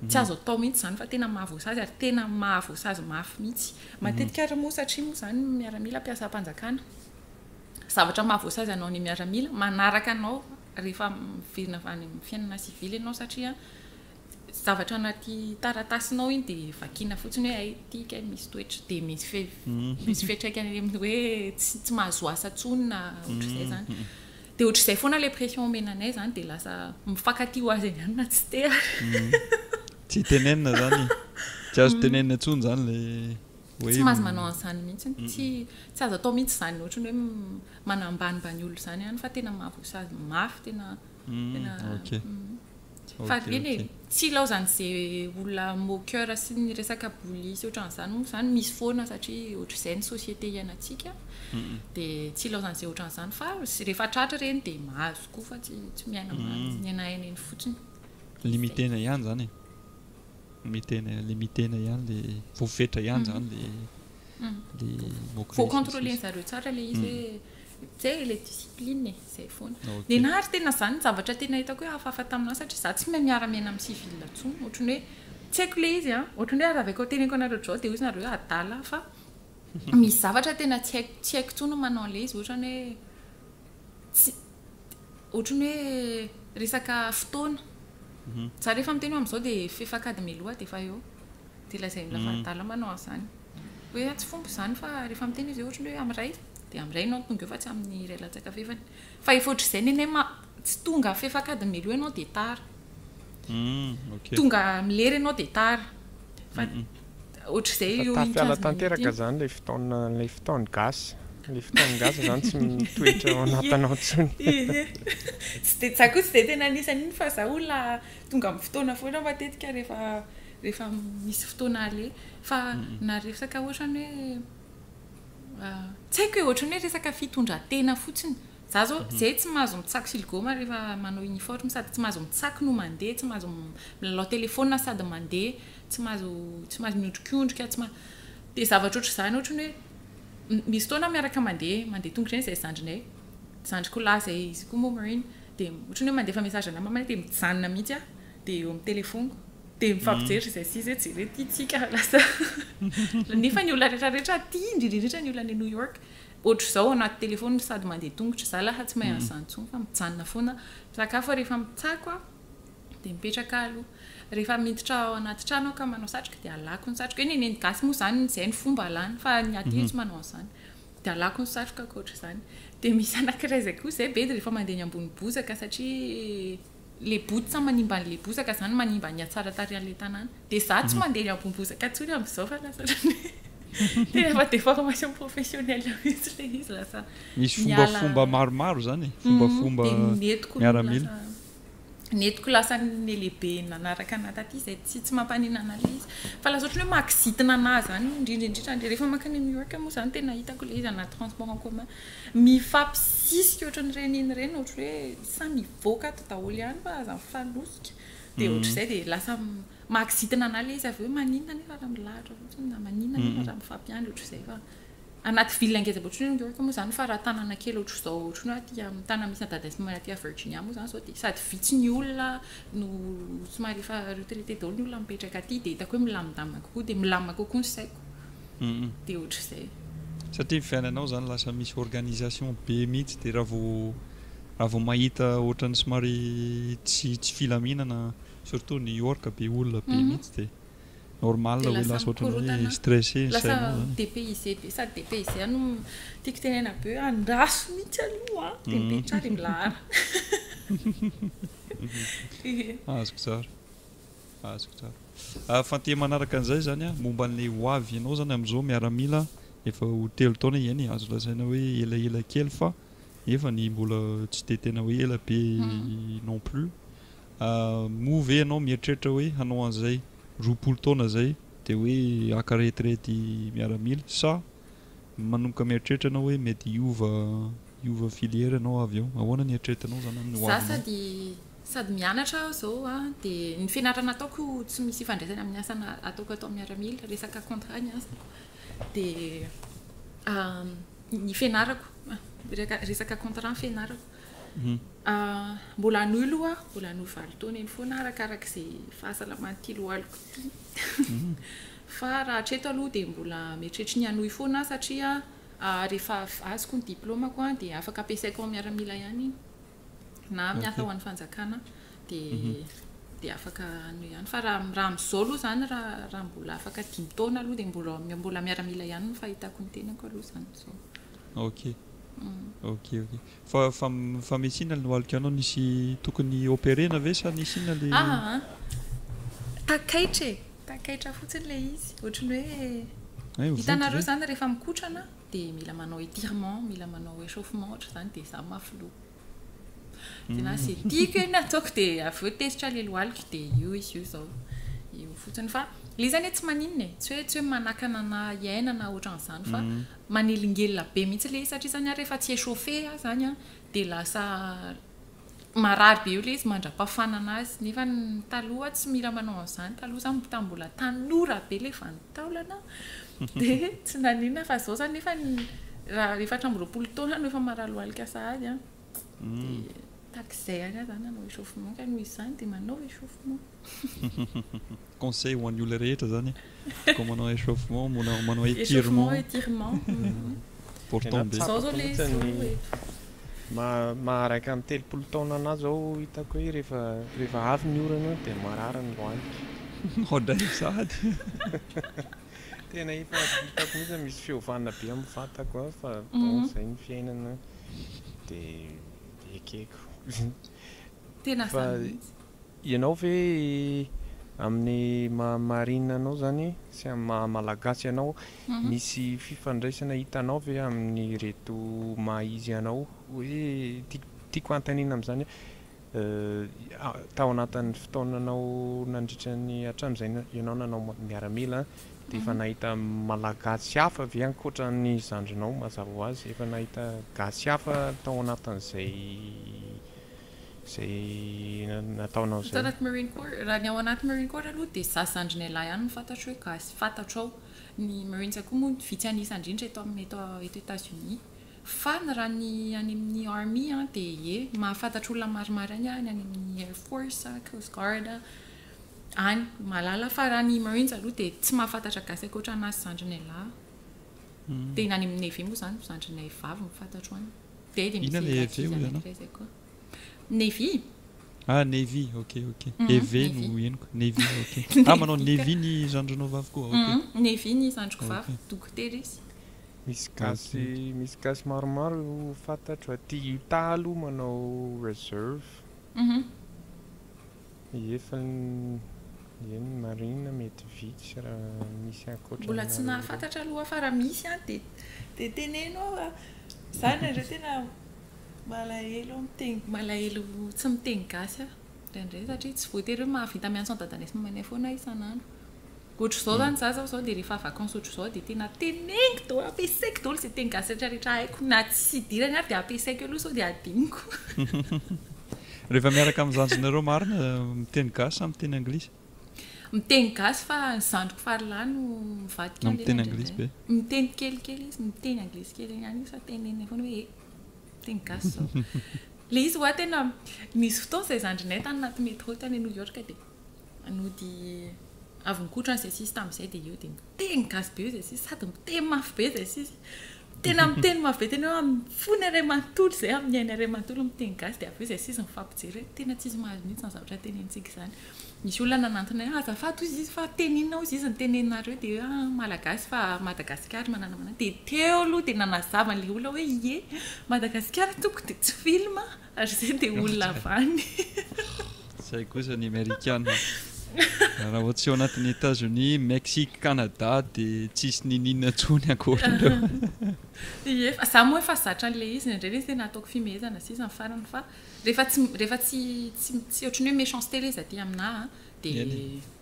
tsy azo atao mihitsy zany fa tena mahavoasazy ary tena mahavoasazy mafy mihitsy matetika ary moa satria moa zany miaramila mpiasa-panjakana zavatra mahavoasazy anao ny miaramila manaraka anao rehefa miverina avy any amin'ny fiainana sivily ianao satria zavatra anaty taratasinao iny dia vakiana fotsiny hoe tika misy toetra dia misy fetraikany hoe tsy mahazo asa tsonina ohatr'izay zany dia ohatr'izay foana ilay pression omenanay zany dia lasa mifankaty ho azy ihany na tsy te tsy tenenina zany tsy azo tenenina tsony zany le tsy mahazo manao an'izany mihitsy tsy azo atao mihitsy zany ohatra ny hoe manambanimbany olo zany ihany fa tena mahavoasazy mafy tena fa eny tsy lao zany zay olona moqueur sy ny resaka bolisy ohatran'izany moa zany misy foana satria ohatr'izay ny société iainantsika dia tsy lao zany zay ohatran'izany fa rehefa tratra reny dia mahazo koa fa tsy miaina miainaina eny fotsiny limitena ihany zany limitena ihany le voafetra ihany zany le faut contrôler zareo tsara le izy hoe zay le discipline zay foana dia nahary tena zany zavatra tena hitako hoe hafahafa taminazy satria za tsy miara-miaina amin'ny civil ntsony ohatrany hoe tsy haiko le izy ohatrany hoe araveko teneko anareo zao dia ozy nareo adala fa misy zavatra tena tsy haiko tsony manao le izy ohatrany hoe resaka fotoana za rehefa miteny ho amin'izao dia fefakady miloha dia efa eo dia lazay lafa adala manao an'izany hoe tsy fomba zany fa rehefa miteny izy ohatrany hoe amiray dia amiray ianao tonga eo fa tsy amin'ny iray latsaka fefany fa efa ohatr'izay neny tsy tonga fefakady miloha ianao dia tara tonga milery ianao dia tara fa ohatr'izay io tafiala tanteraka zany ilay fotoana gasy ilay fotoana gasy zany tsy mitoetra ao anatanao tsony tsy dia tsako tsy dia tena anisan'iny fa za olona tonga amin'ny fotoana foana matetika rehefa misy fotoana ale fa na resaka ohatrany hoe tsy haiko hoe ohatrany hoe resaka fitondran-tena fotsiny za zao zay tsy mahazo mitsako silgoma rehefa manao uniforme sady tsy mahazo mitsako no mandeha tsy mahazo milalao telefona sady mandeha tsy mahazo miondrikondrika dia zavatra ohatr'izany ohatrany hoe misy fotoana miaraka mandeha tongotra eny izay zandriko lahy zay izy koa moa marine dia ohatrany hoe mandefa message ana mamana dia mijanona mihitsy dia eo amin'ny telefoniko dia mifampijery izay sy izy hoe jery tiatsika lasa nefa ny olona rehetrarehetra tia indrindrindrindra ny olona any New York ohatr'izao anaty telefony sady mandeha tongotra za laha tsy mahay an'izany tsony fa mijanona foana sakafo rehefa mitsako dia mipetraka aloha rehefa miditra ao anaty trano ka manao satroka dia alako ny satroka eny gasy moa zany izay ny fomba alany fa ny aty tsy manao an'izany dia alako ny satroka koatra izany dia misy anankiray zay koa zay be dia rehefa mandeha ny ambony bozaka satria le boty sa manimba an'le bozaka zany manimba ny atsara tary an'le tanàna dia za tsy mandeha ny ambony bozaka tsony amin'izao fa lasa dia rehefa déformation professionnelle mihitsy le izy lasa misy fombafomba maromaro zany fombafomba miaramila netiko lasa ny lehibe nanaraka ana taty zay tsy mampaninana le izy fa lasa ohatry hoe maksitina ana zany indrindraindrindra rehefa makany New York moa zany tena hitako le izy ana transport en commun mifampisisika ohatry ny reniny reny ohatry hoe sa mivoaka ato daholo ihany fa aza mifalosika dia ohatry izay dia lasa maksitina ana le izy avy eo maninona nefa raha milahatra fotsiny na maninona nefa raha mifampiandry ohatry izay fa anaty ville ngeza ohatry ny New York moa zany fa raha tanàna kely ohatry izao ohatry ny aty tanàna misy nadadasy aty a Virginia moa zany zao dia sady vitsy ny olona no somary efa retraité daholo ny olona mipetraka aty dia hitako hoe milamindamina kokoa dia milamina kokoa ny saiko dia ohatry izay satria fiainanao zany lasa misy organisation be mihitsy dia raha vao mahita ohatran'ny somary tsy filaminana surtout New York be olona be mihitsy dia normal hoe lasa ohatran'ny hoe stressé lasa dépaysé be sady dépaysé no tiako tenena be hoe andraso mihitsy aloha dia mipetra ary milahara azoko tsara fantia manaraka an'izay zany a momba an'le hoavy ianao zany amin'izao miaramila efa ho 3 taona ihany azo lazaina hoe elaela kely fa efa ny mbola tsy de tena hoe ela be non plus move ianao mieritreritra hoe hanao an'izay 20 taona zay dia hoe aka retraity miaramila sa manomboka mieritreritra anao hoe mety hiova filière anao avy eo ahoana ny eritreretanao zany amin'ny hoavy sady mianatra zao dia ny fianarana ataoko tsy misy ifandraisana amin'ny asana ataoko atao miaramila resaka contrat ny asako dia ny fianarako resaka contrat ny fianarako mbola anoy aloha mbola anoy 20 taona eny foana arakarak'izay fahasalaman'ity lohaliko ty fa raha hatreto aloha dia mbola mieritreritra ny anoy foana satria rehefa azoko ny diplômako dia afaka ampiasaiko ao miaramila ihany na miasa ho an'ny fanjakana dia afaka anoy ihany fa raha amin'izao aloha zany raha mbola afaka 5 taona aloha dia mbola miaramila ihany no fahitako ny tenako aloha zany zao ok fa misy inona no aliko anao nisy tokony opérena ve sa nisy inona le takaitra fotsiny le izy ohatry hoe hitanareo zany rehefa mikotrana dia mila manao étirement mila manao échauffement ohatry zany dia za mafilo tena sy tiako eny ataoko dia avy eo tezitra le lohaliko dia io zao io fotsiny fa le zany tsy maninona tsy hoe manakana na iainana ohatran'izany fa manelingelina be mihitsy le satria zany rehefa tsy échauffé zany dia lasa marary be io le izy mandra-pafana anazy nefa taloha tsy mila manao an'izany taloha zany mbola tanora be le vanitaolana dia tsy naninona fa zao zany nefa rehefa 30 taona no efa maralohalika sahady dia takizay any zany anao échauffement ka noho izany dia manao échauffement conseil ho an'ny olona rehetra zany ko manao échauffement manao étirement important be zao le maharaka amin'ny 30 taona ana zao hitako hoe rehefa avy ny orana dia marara ny lohalika hodray sady tena hitako mihitsy misy fiovana be amin'ny vatako fa bon zay ny fiainana dia ekeko tena fa ianao ve amin'ny marinanao zany sy malagasy ianao misy fifandraisana hitanao ve amin'ny reto mahizy ianao hoe tiako antanina amin'izany tao anatin'ny fotoananao nandritran'ny hatramin'izay ianao nanao miaramila dia efa nahita malagasy hafa ve ankoatran'ny zandrinao mazava ho azy efa nahita gasy hafa tao anatin'izay nataonao zay anaty Marine Corps raha ny ao anaty Marine Corps aloha dia za zandrinay lahy ihany fantatro hoe gasy fantatro ao ny Marines koa moa vitsy anisa indrindra eto États-Unis fa raha ny any amin'ny army dia mahafantatro olona maromaro any amin'ny Air Force Coast Guard any malala fa raha ny Marines aloha dia tsy mahafantatra gasy ankoatra anazy zandrinay lahy dia any amin'ny Navy moa zany zandrinay vavy mifantatro any dia misy zay koa Navy Navy ok EV no henoko Navy ok manao Navy ny zandrinao vavy koa ok Navy ny zandriko vavy dokotera izy misy gasy maromaro fantatro aty Utah aloha manao reserve efa eny marina mety vitsy raha misy ankoatra mbola tsy nahafantatra aloha fa raha misy dia teneno zany indray tena malahelo tsy miteny gasy indraindray satria tsy voatery hoe mahavita miantso an-dadanay sy mamanay foana isan'andro ohatr' izao zany zao dia rehefa vacances ohatr' izao dia tena teneniko daholo ampiasaiko daholo izay teny gasy rehetrarehetra haiko na tsy idirany ary dia ampiasaiko aloha sao dia adiniko rehefa miaraka amin'ny zanjonareo marina miteny gasy sa miteny anglisy miteny gasy fa ny zandriko fahalalany no mivadika miteny anglisy be miteny kelikely izy miteny anglisy kely ihany fa teneny foana hoe miteny gasy zao le izy hoa tena misy fotoana izay zandrinay tany anaty métro tany New York dia anody avy nikotra n'izay sisy tamin'izay dia eo dia miteny gasy be izay sisy sady miteny mafy be izay sisy tena miteny mafy be tena hoe fony iray manontolo izay amin'ny aina iray manontolo miteny gasy dia avy eo izay sisy mifampijery hoe tena tsisy mahazo mihitsy ny zavatra tenentsika izany misy olona nanantona azafady ozy izy fa teninao izy ny teneninareo dia malagasy fa Madagasikara manana dia teo aloha dia nanazava an'ilay olona hoe ie Madagasikara toko dia tsy film ary izay dia olona avany zay kosa ny Amerikana raha ohatsy eo anatin'ny États-Unis Mexique Canada dia tsisy nininona tsony akoran'ireo ie za moa efa zatra an'ilay izy indray izy tena ataoko fimehezana sisa ny farany fa rehefa tsy ohatran'ny hoe méchanceté le izy aty aminahy dia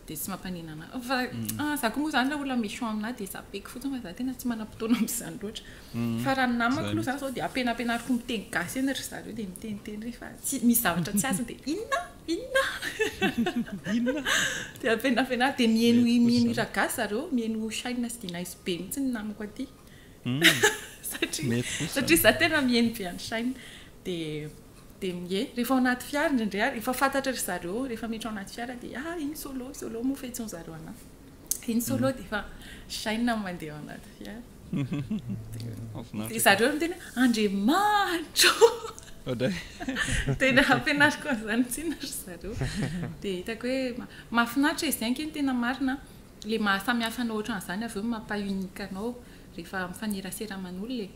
tsy mampanina anahy fa za koa moa zany raha olona méchant aminahy dia zapeko fotsiny fa za tena tsy manam-potoana amin'izany loatra fa raha ny namako aloha zany sao dia ampenampenariko miteny gasy eny ry zareo dia miteniteny rehefa misy zavatra tsy azony dia inona dia ampenampenariko dia mihaino hira gasy zareo mihaino Shine sy Denice be mihitsy ny namako aty satria za tena mihaino be any Shine dia rehefa ao anaty fiara indraindray ary efa fantatra ry zareo rehefa miditra ao anaty fiara dia iny solo moa fetson zareo anahy iny solo dia efa Shine mandeha ao anaty fiara dia zareo miteny Andriamanitro tena ampenariko an'izany tsina ry zareo dia hitako hoe mahafinaritra izy ankeny tena marina le mahasamihafa anao ohatran'izany avy eo mampaunique anao rehefa mifaneraseran'olo le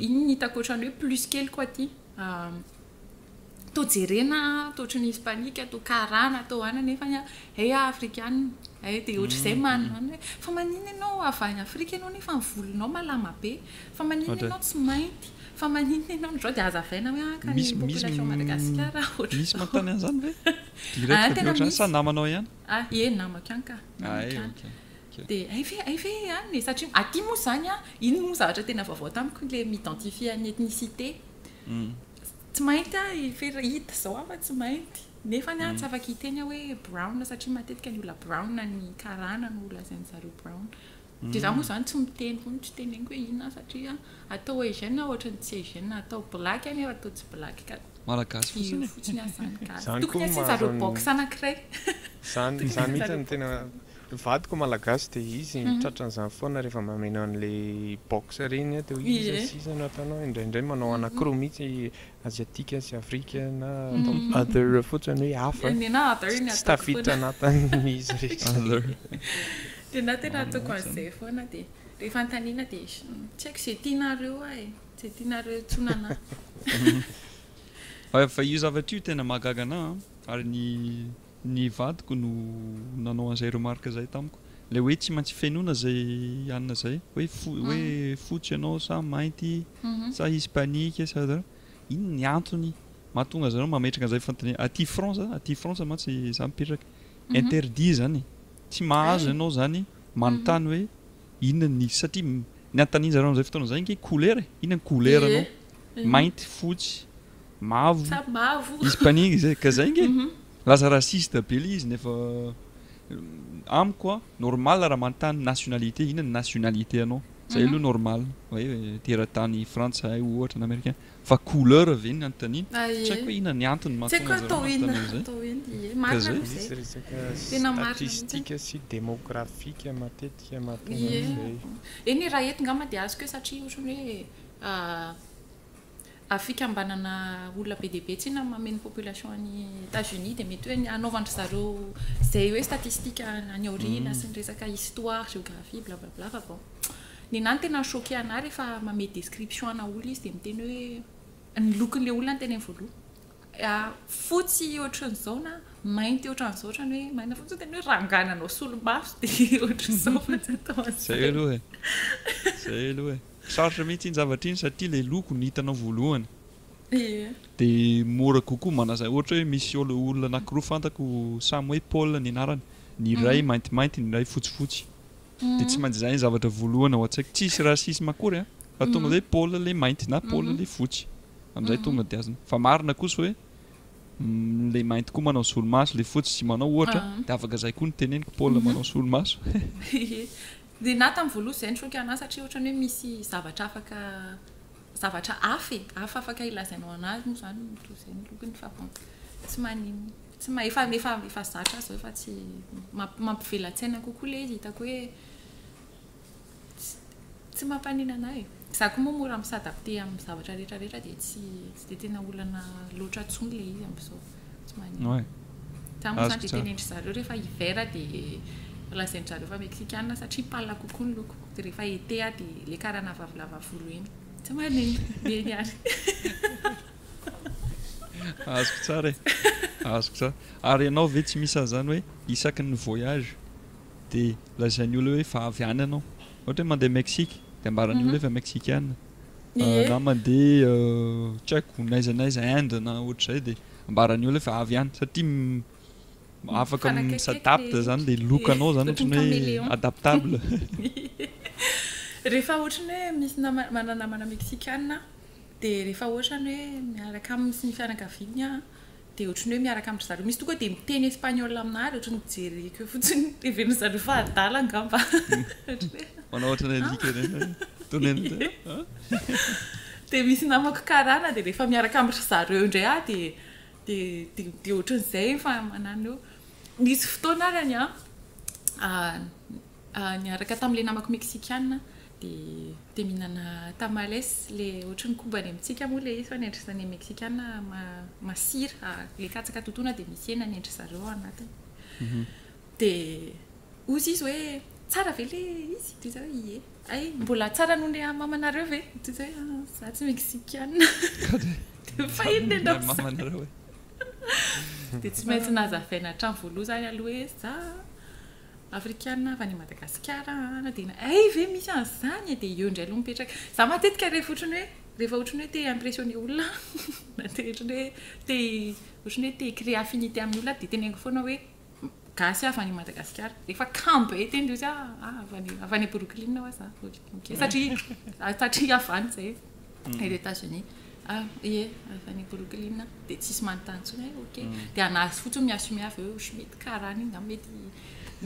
iny hitako ohatran'ny hoe plus kely koa aty tao jerena tao ohatran'ny hispanika tao karana tao ana nefa afrikana dia ohatr'izay manana fa manina ianao avy any Afrika ianao nefa ny volonao malama be fa manina ianao tsy mainty fa manina ianao ndrao dia azavaina hoe kany population Madagasikara misy mantany an'izany ve direct ohatran'ny sa namanao ihany namako ihany ka dia ayve any satria aty moa zany iny moa zavatra tena vaovao tamiko le m'identifie ny ethnicité tsy mainty hita zao fa tsy mainty nefa ny tsy afaka hiteny hoe brown satria matetika ny olona brown ny karana ny olona zay ny zareo brown dia za moa zany tsy miteny fono tsy teneniko hoe inona satria atao Asian ohatrany tsy Asian atao black nefa atao tsy black ka malagasy fotsiny asany gasy tokony asia zareo box anankiray zany mihitsy ny tena vadiko malagasy dia izy tratran'izany foana rehefa mameno an'ilay box reny dia izy asisana atanao indraindray manao anankiroa mihitsy asiatika sy afrika na other fotsiny hoe hafa tsy tafiditra anatin'izy rehetra dia na tena ataoko an'izay foana dia rehefa antaniana dia tsy haiko izay tianareo izay tianareo tsonanahy fa io zavatra io tena mahagaga anahy ary ny vadiko no nanao an'izay remarque zay tamiko le hoe tsy maintsy fenoina zay anina zay hoe fotsy ianao sa mainty sa hispanike sa iny ny antony mahatonga zareo mametraka an'izay fantania aty France mantsy za mipetraka interdit zany tsy mahazo ianao zany manontany hoe inona ny satria ny antaniana zareo am'izay fotoana zay nke couleur inona ny couleur anao mainty fotsy mavo hispanike zay ka zay nge laza rasiste be le izy nefa amiko normal raha manontany nationalité inona ny nationalité anao zay aloha normal hoe teratany frantsay ohatra ny américain fa couleur ve ny antaniana tsy haiko hoe inona ny antony statistique sy démographique matetika mahatonga zay eny raha ety ngamba dia azoko hoe satria ohatrany hoe fikambanana olona be dia be tsy na mameno population any États-Unis dia mety hoe anaovandry zareo zay hoe statistique any aoriana sy ny resaka histoire géographie blablabla fa bon ny nany tena choqué ana rehefa mame description ana olo izy dia miteny hoe ny lokon'le olona ny teny voaloha fotsy ohatran'izao na mainty ohatran'izao ohatrany hoe maina fotsy teny hoe rangananao solomaso dia ohatran'izao fa tsy atao zay aloha zay aloha sarotra mihitsy iny zavatra iny satria le loko ny hitanao voalohany dia mora kokoa manazay ohatra hoe misy olona anankiroa fantako samy hoe Paul ny anarany ny iray maintimainty ny iray fotsifotsy dia tsy maintsy zay ny zavatra voalohany ao an-tsaiko tsisy rasisme akory fa tonga hoe Paul le mainty na Paul le fotsy amin'izay tonga dia azony fa marina kosa hoe le mainty koa manao solomaso le fotsy sy manao ohatra dia afaka zay koa ny teneniko Paul manao solomaso dia na tamin'ny voaloha zay ny choqué anazy satria ohatrany hoe misy zavatra hafa afaka ilazainao anazy moa zany zay ny lokony fa tsy manino tsy efa zatra zao efa tsy mampivela-tsaina kokoa le izy hitako hoe tsy mampanina anahy za koa moa mora misadapte amin'ny zavatra rehetrarehetra dia tsy dia tena olana loatra tsony le izy amin'izao tsy manino za moa zany dia tenendry zareo rehefa hiver dia lazainy zareo fa mexicaine satria palina kokoa ny loko dia rehefa été dia le karana vavilava volo eny tsy manino dia niary azoko tsara azoko tsara ary ianao ve tsy misy an'izany hoe isaky ny voyage dia lazain'ny olona hoe fa avy any ianao ohatra hoe mandeha Mexique dia ambarany olona efa mexicaine na mandeha tsy haiko naiza Inde na ohatr'izay dia ambarany olona efa avy any satria afaka s'adapte zany dia lokanao zany ohatrany hoe adaptable rehefa ohatrany hoe misy mananamana mexicaine dia rehefa ohatrany hoe miaraka amin'ny sy ny fianakaviany dia ohatrany hoe miaraka amin'ny zareo misy tonga dia miteny espagnol aminary ohatrany jereko fotsiny even'ny zareo fa adala angamba manao ohatrany alika reny tonena dia misy namako karana dia rehefa miaraka amin'ny zareo indray dia ohatran'izay fa manano eo misy fotoana arany niaraka tamin'ilay namako mexicaine dia mihinana tamales le ohatrany kobany amintsika moa le izy fa nendry zany mexicaine masira le katsaka totoina dia misy hena nendry zareo anatiny dia ozy izy hoe tsara ve le izy toy zao ie ay mbola tsara noho le mamanareo ve toy zao hoe za tsy mexicaine dia fa iny le mamanareo dia tsy maintsy nazavaina hatrany voaloha zany aloha hoe za africaine avy any Madagasikara na dia ay ve misy an'izany dia eo indray aloha mipetraka za matetika rehefa ohatrany hoe te impressionner olona na te ohatrany hoe te créer affinité amin'ny olona dia teneniko foana hoe gasy avy any Madagasikara rehefa kambo teny izy avy any Brooklyn hoa za satria avany zay les États-Unis ie avy any Brooklyn dia tsisy manontany tsony ok dia anazy fotsiny miasome avy eo sy mety karaha iny ngam mety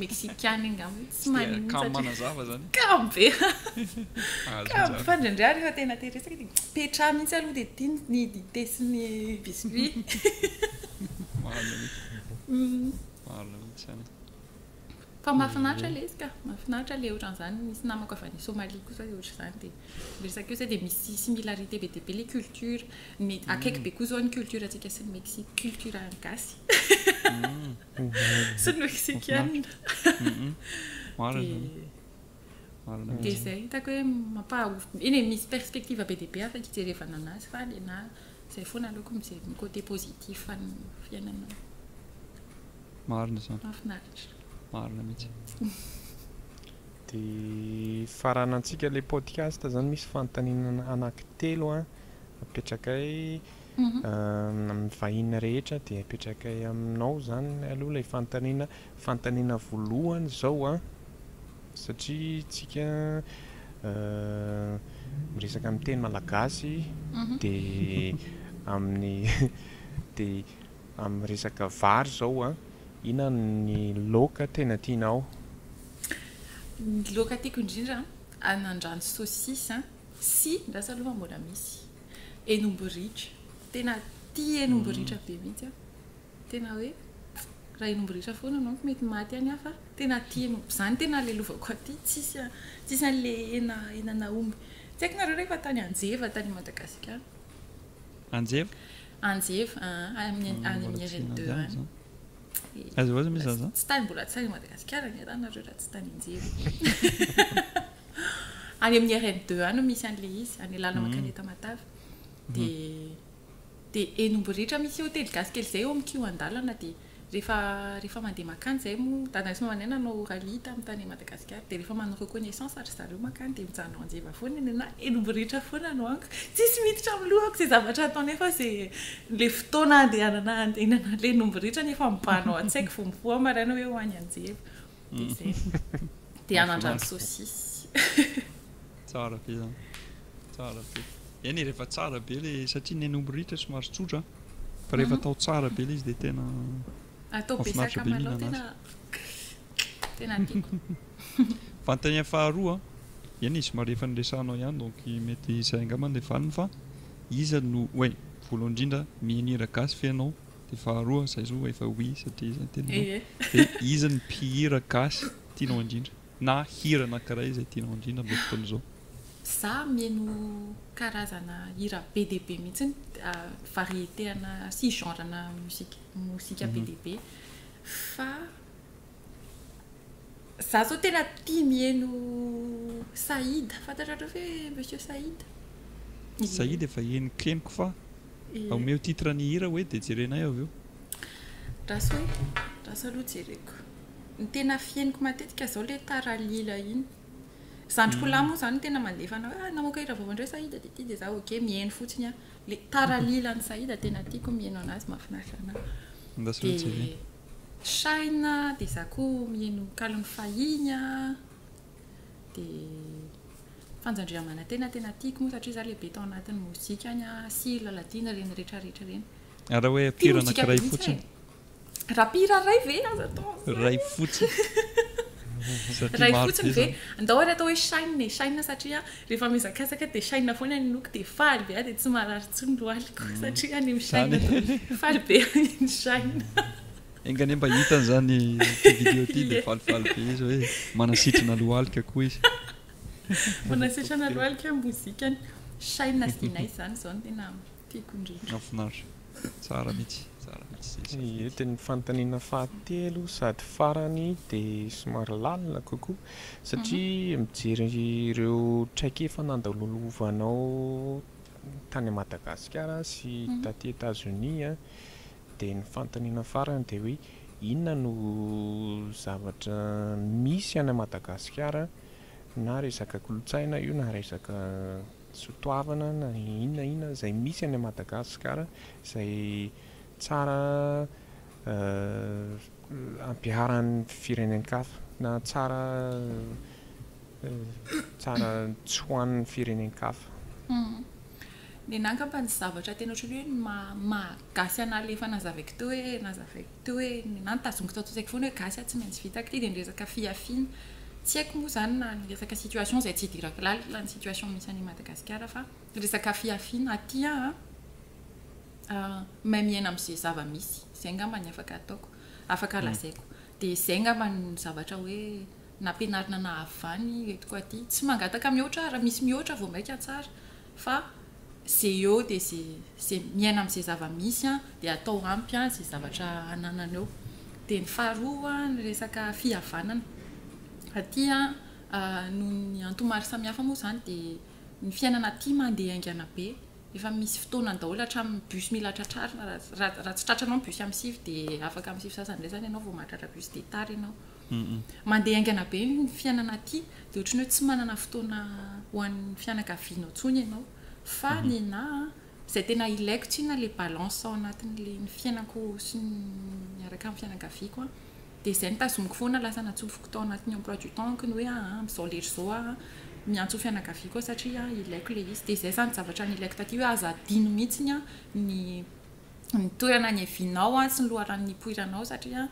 mexicaine ngam tsy manino kamanazava zany kambe fa ndraindray rehefa tena teresaka dia petra mihitsy aloha dia tiany ny dité sy ny biscuit marina mihitsy zany fa mahafinaritra le izy ka mahafinaritra le ohatran'izany misy namako avy any Somalie kosa ohatr'izany dia resaka eo zay dia misy similarité be dia be le culture ny akaiky be koa zao ny culture atsika sy ny Mexique culture gasy sy ny mexicaine dia zay hitako hoe eny misy perspective be dia be afaka hijerevana anazy fa le na zay foana aleoko mijery ny côté positif fa ny fiainana marina zany mahafinaritra marina mihitsy dia faranantsika le podcast zany misy fanontaniana anankitelo apetrakay amin'ny vahiny rehetra dia apetrakay aminao zany aloha ilay fanontaniana voalohany zao satria tsika miresaka amin'ny teny malagasy dia amin'ny resaka vary zao ina ny laoka tena tianao ny laoka tiako indrindra anandrano saucisse sy ndrasa aloha mbola misy enomboritra tena tia enomboritra be mihitsy tena hoe raha enomboritra foana anao mety maty any fa tena tia zany tena lelovako aty tsisy an'le henana omby tsy haiko nareo rehefa tany Anjeva tany Madagasikara Anjeva amin'ny RN2 any azo misy zany tsy tany mbola tsy tany Madagasikara ny raha nareo raha tsy tany Anjeva any amin'ny RN2 no misy an'le izy any lala makany Tamatavy dia enomboritra misy hôtely gasy kely zay eo amin'ny queue an-dalana dia rehefa mandeha makany zay moa dadany sy mamanay nanao rally tamin'ny tany Madagasikara dia rehefa manao reconnaissance ary zareo makany dia mijanona anjeva foana eny na enomboritra foana no anko tsisy miditra amin'ny lohako izay zavatra atao nefa izay le fotoana andehanana andehanana le enomboritra nefa mibanao an-tsaiko vao mifoha maraina hoe ho any anjeva dia zay dia anandrano saosisy tsara be zany tsara be eny rehefa tsara be le satria ny enomboritra somary tsotra fa rehefa atao tsara be le izy dia tena atao besaka malao tena tiako fantania faharoa eny izy somary efa niresanao ihany donc mety izay angamba dia valiny fa iza no hoe voalohany indrindra mihira gasy fenao dia faharoa izay zo efa oui satria izay tena dia iza ny mpihira gasy tianao indrindra na hira anankiray izay tianao indrindra amin'izao fotoana izao za mihaino karazana hira be dia be mihitsy variété ana sy genre ana mosika be dia be fa za zao tena tia mihaino Saïd fantatrareo ve monsieur Saïd Saïd efa heniko fa omeo titre ny hira hoe dia jerenay avy eo raso aloha jereko ny tena fiheniko matetika zao le taralila iny zandriko lahy moa zany tena mandefana hoe namoaka hira vovandreo Saïd dia tia dia za ok mihaino fotsiny le taralila ny Saïd tena tiako mihaino anazy mahafinaritra anahy dia Shine dia za koa mihaino Kalon'ny Fahiny dia Fanjandriamana tena tiako moa satria za lehibe tao anatin'ny mozika any sy laladina reny rehetrarehetra reny raha hoe mpihira anankiray fotsiny raha mpihira ray ve aza atao ray fotsiny ray fotsiny ve andao ary atao hoe Shine satria rehefa mizakazaka dia Shine foana ny noko dia faly be dia tsy marary tsony lohaliko satria any amin'ny Shine faly be ny Shine engany mba hitany zany vidéo ty dia falifaly be izy hoe manasitrana lohalika koa izy manasitrana lohalika mozikany Shine sy dinay zany zao no tena tiako indrindra mahafinaritra tsara mihitsy ety ny fantaniana fahatelo sady farany dia somary lalina kokoa satria mijery ireo traikefa nandalolovanao tany Madagasikara sy taty États-Unis dia ny fantaniana farany dia hoe inona no zavatra misy any Madagasikara na resaka kolotsaina io na resaka sotoavana na inona izay misy any Madagasikara izay tsara ampiaran'ny firenenkafa na tsara tsoan'ny firenenkafa ny nangamba ny zavatra tena ohatran'ny hoe mahagasy ana le efa nazavaiko teo hoe ny nantazongo tao tsaiko foana hoe gasy tsy maintsy vitako ty dia ny resaka fiafiana tsy haiko moa zany na ny resaka situation izay tsy hidirako lalina ny situation misy any Madagasikara fa resaka fiafiana aty mahay miaina amin'izay zava-misy izay ngamba ny afaka lazaiko dia izay ngamba ny zavatra hoe nampianarina na avany etiko aty tsy mangataka mihoatra raha misy mihoatra vao maika tsara fa zay eo dia zay miaina amin'izay zava-misy dia atao ampy zay zavatra ananana eo dia ny faharoa ny resaka fihavanana aty noho ny antomary samihafa moa zany dia ny fiainana aty mandeha aingana be efa misy fotoana daholo hatramin'ny bus mila tratrarina raha tsy tratranao ny bus amin'ny sivy dia afaka amin'ny sivy sasany indray zany ianao vao mahatratra bus dia tara ianao mandeha aingana be ny fiainana aty dia ohatrany hoe tsy manana fotoana ho an'ny fianakavianao tsony ianao fa ny izay tena ilaiko tsyna le balance ao anatin'le ny fiainako sy miaraka amin'ny fianakaviako dia izay nitazomiko foana lasa natsofoko tao anatin'ny emploi du temps ny hoe amin'izao lera izao miantso fianakaviako satria ilaiko le izy dia izay zany zavatra ny ilaiko taty hoe aza adino mihitsiny ny toerana ny hevinao sy ny loharan'ny poiranao satria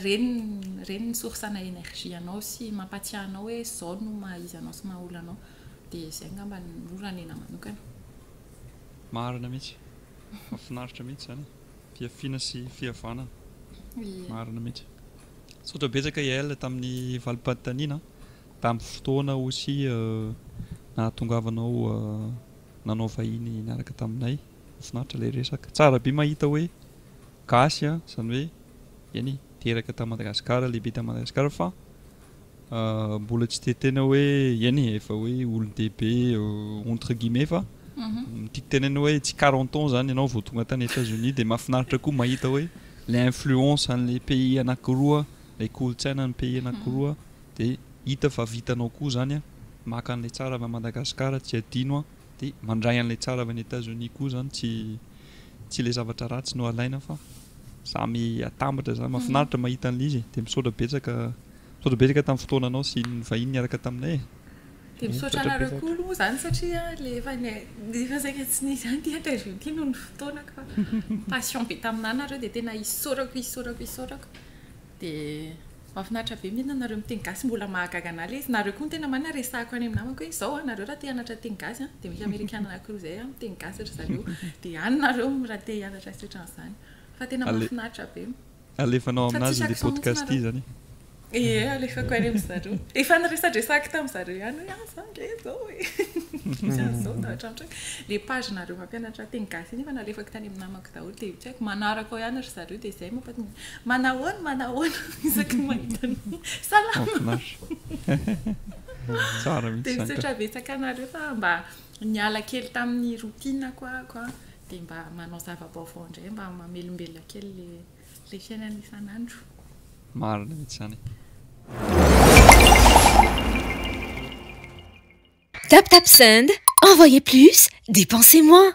reny ny source-na énergie anao sy mampatsiahanao hoe zao no mahaizy anao sy mahaolo anao dia izay ngamba ny loranena manokana marina mihitsy mahafinaritra mihitsy zany fiafiana sy fihavanana marina mihitsy sotra betsaka iel tamin'ny valipantaniana tamin'ny fotoana aussi nahatongavanao nanao vahiny niaraka taminay mahafinaritra ilay resaka tsara be mahita hoe gasy zany hoe eny teraka ta Madagasikara lehibe ta Madagasikara fa mbola tsy de tena hoe iany efa hoe olon-dehibe entre guillemets fa tiako tenena hoe tsy 40 ans zany ianao vao tonga tany États-Unis dia mahafinaritra koa mahita hoe la influence an'ilay pays anankiroa ilay kolotsaina ny pays anankiroa dia hita fa vitanao koa zany a maka an'ilay tsara avy Madagasikara tsy adino a dia mandray an'ilay tsara avy any États-Unis koa zany tsy ilay zavatra ratsy no alaina fa samy atambatra zany mahafinaritra mahita an'ilay izy dia misaotra betsaka tamin'ny fotoananao sy ny vahiny niaraka taminay dia misaotra anareo koa aloha zany satria efa saika tsy nisy any ty interview noho ny fotoanako fa passion be taminah nareo dia tena isaorako dia mahafinaritra be mihitsy nareo miteny gasy mbola mahagaga anahy ilay izy nareo koa tena manaresahako any amin'ny namako hoe izao nareo raha te hianatra teny gasy dia misy amerikana anankiroa izay miteny gasy ry zareo dia any nareo raha te hianatra sitran'izany fa tena mahafinaritra be alefanao aminazy ilay podcast ity zany alefako any amin'ny zareo efa niresadresaka tamin'ny zareo ihany hoe zany le zao zao hatramin'izay le page nareo mampianatra teny gasy iny efa nalefako tany amin'ny namako daholo dia tsy haiko manaraka ao ihany ry zareo dia izay mampatonga manahoana isaky mahita salama tsara mihitsy dia misaotra betsaka anareo fa mba niala kely tamin'ny routine koa dia mba manao zava-baovao indray mba mamelombelona kely le fiainana isan'andro marina mihitsy zany Tap Tap Send, envoyez plus, dépensez moins.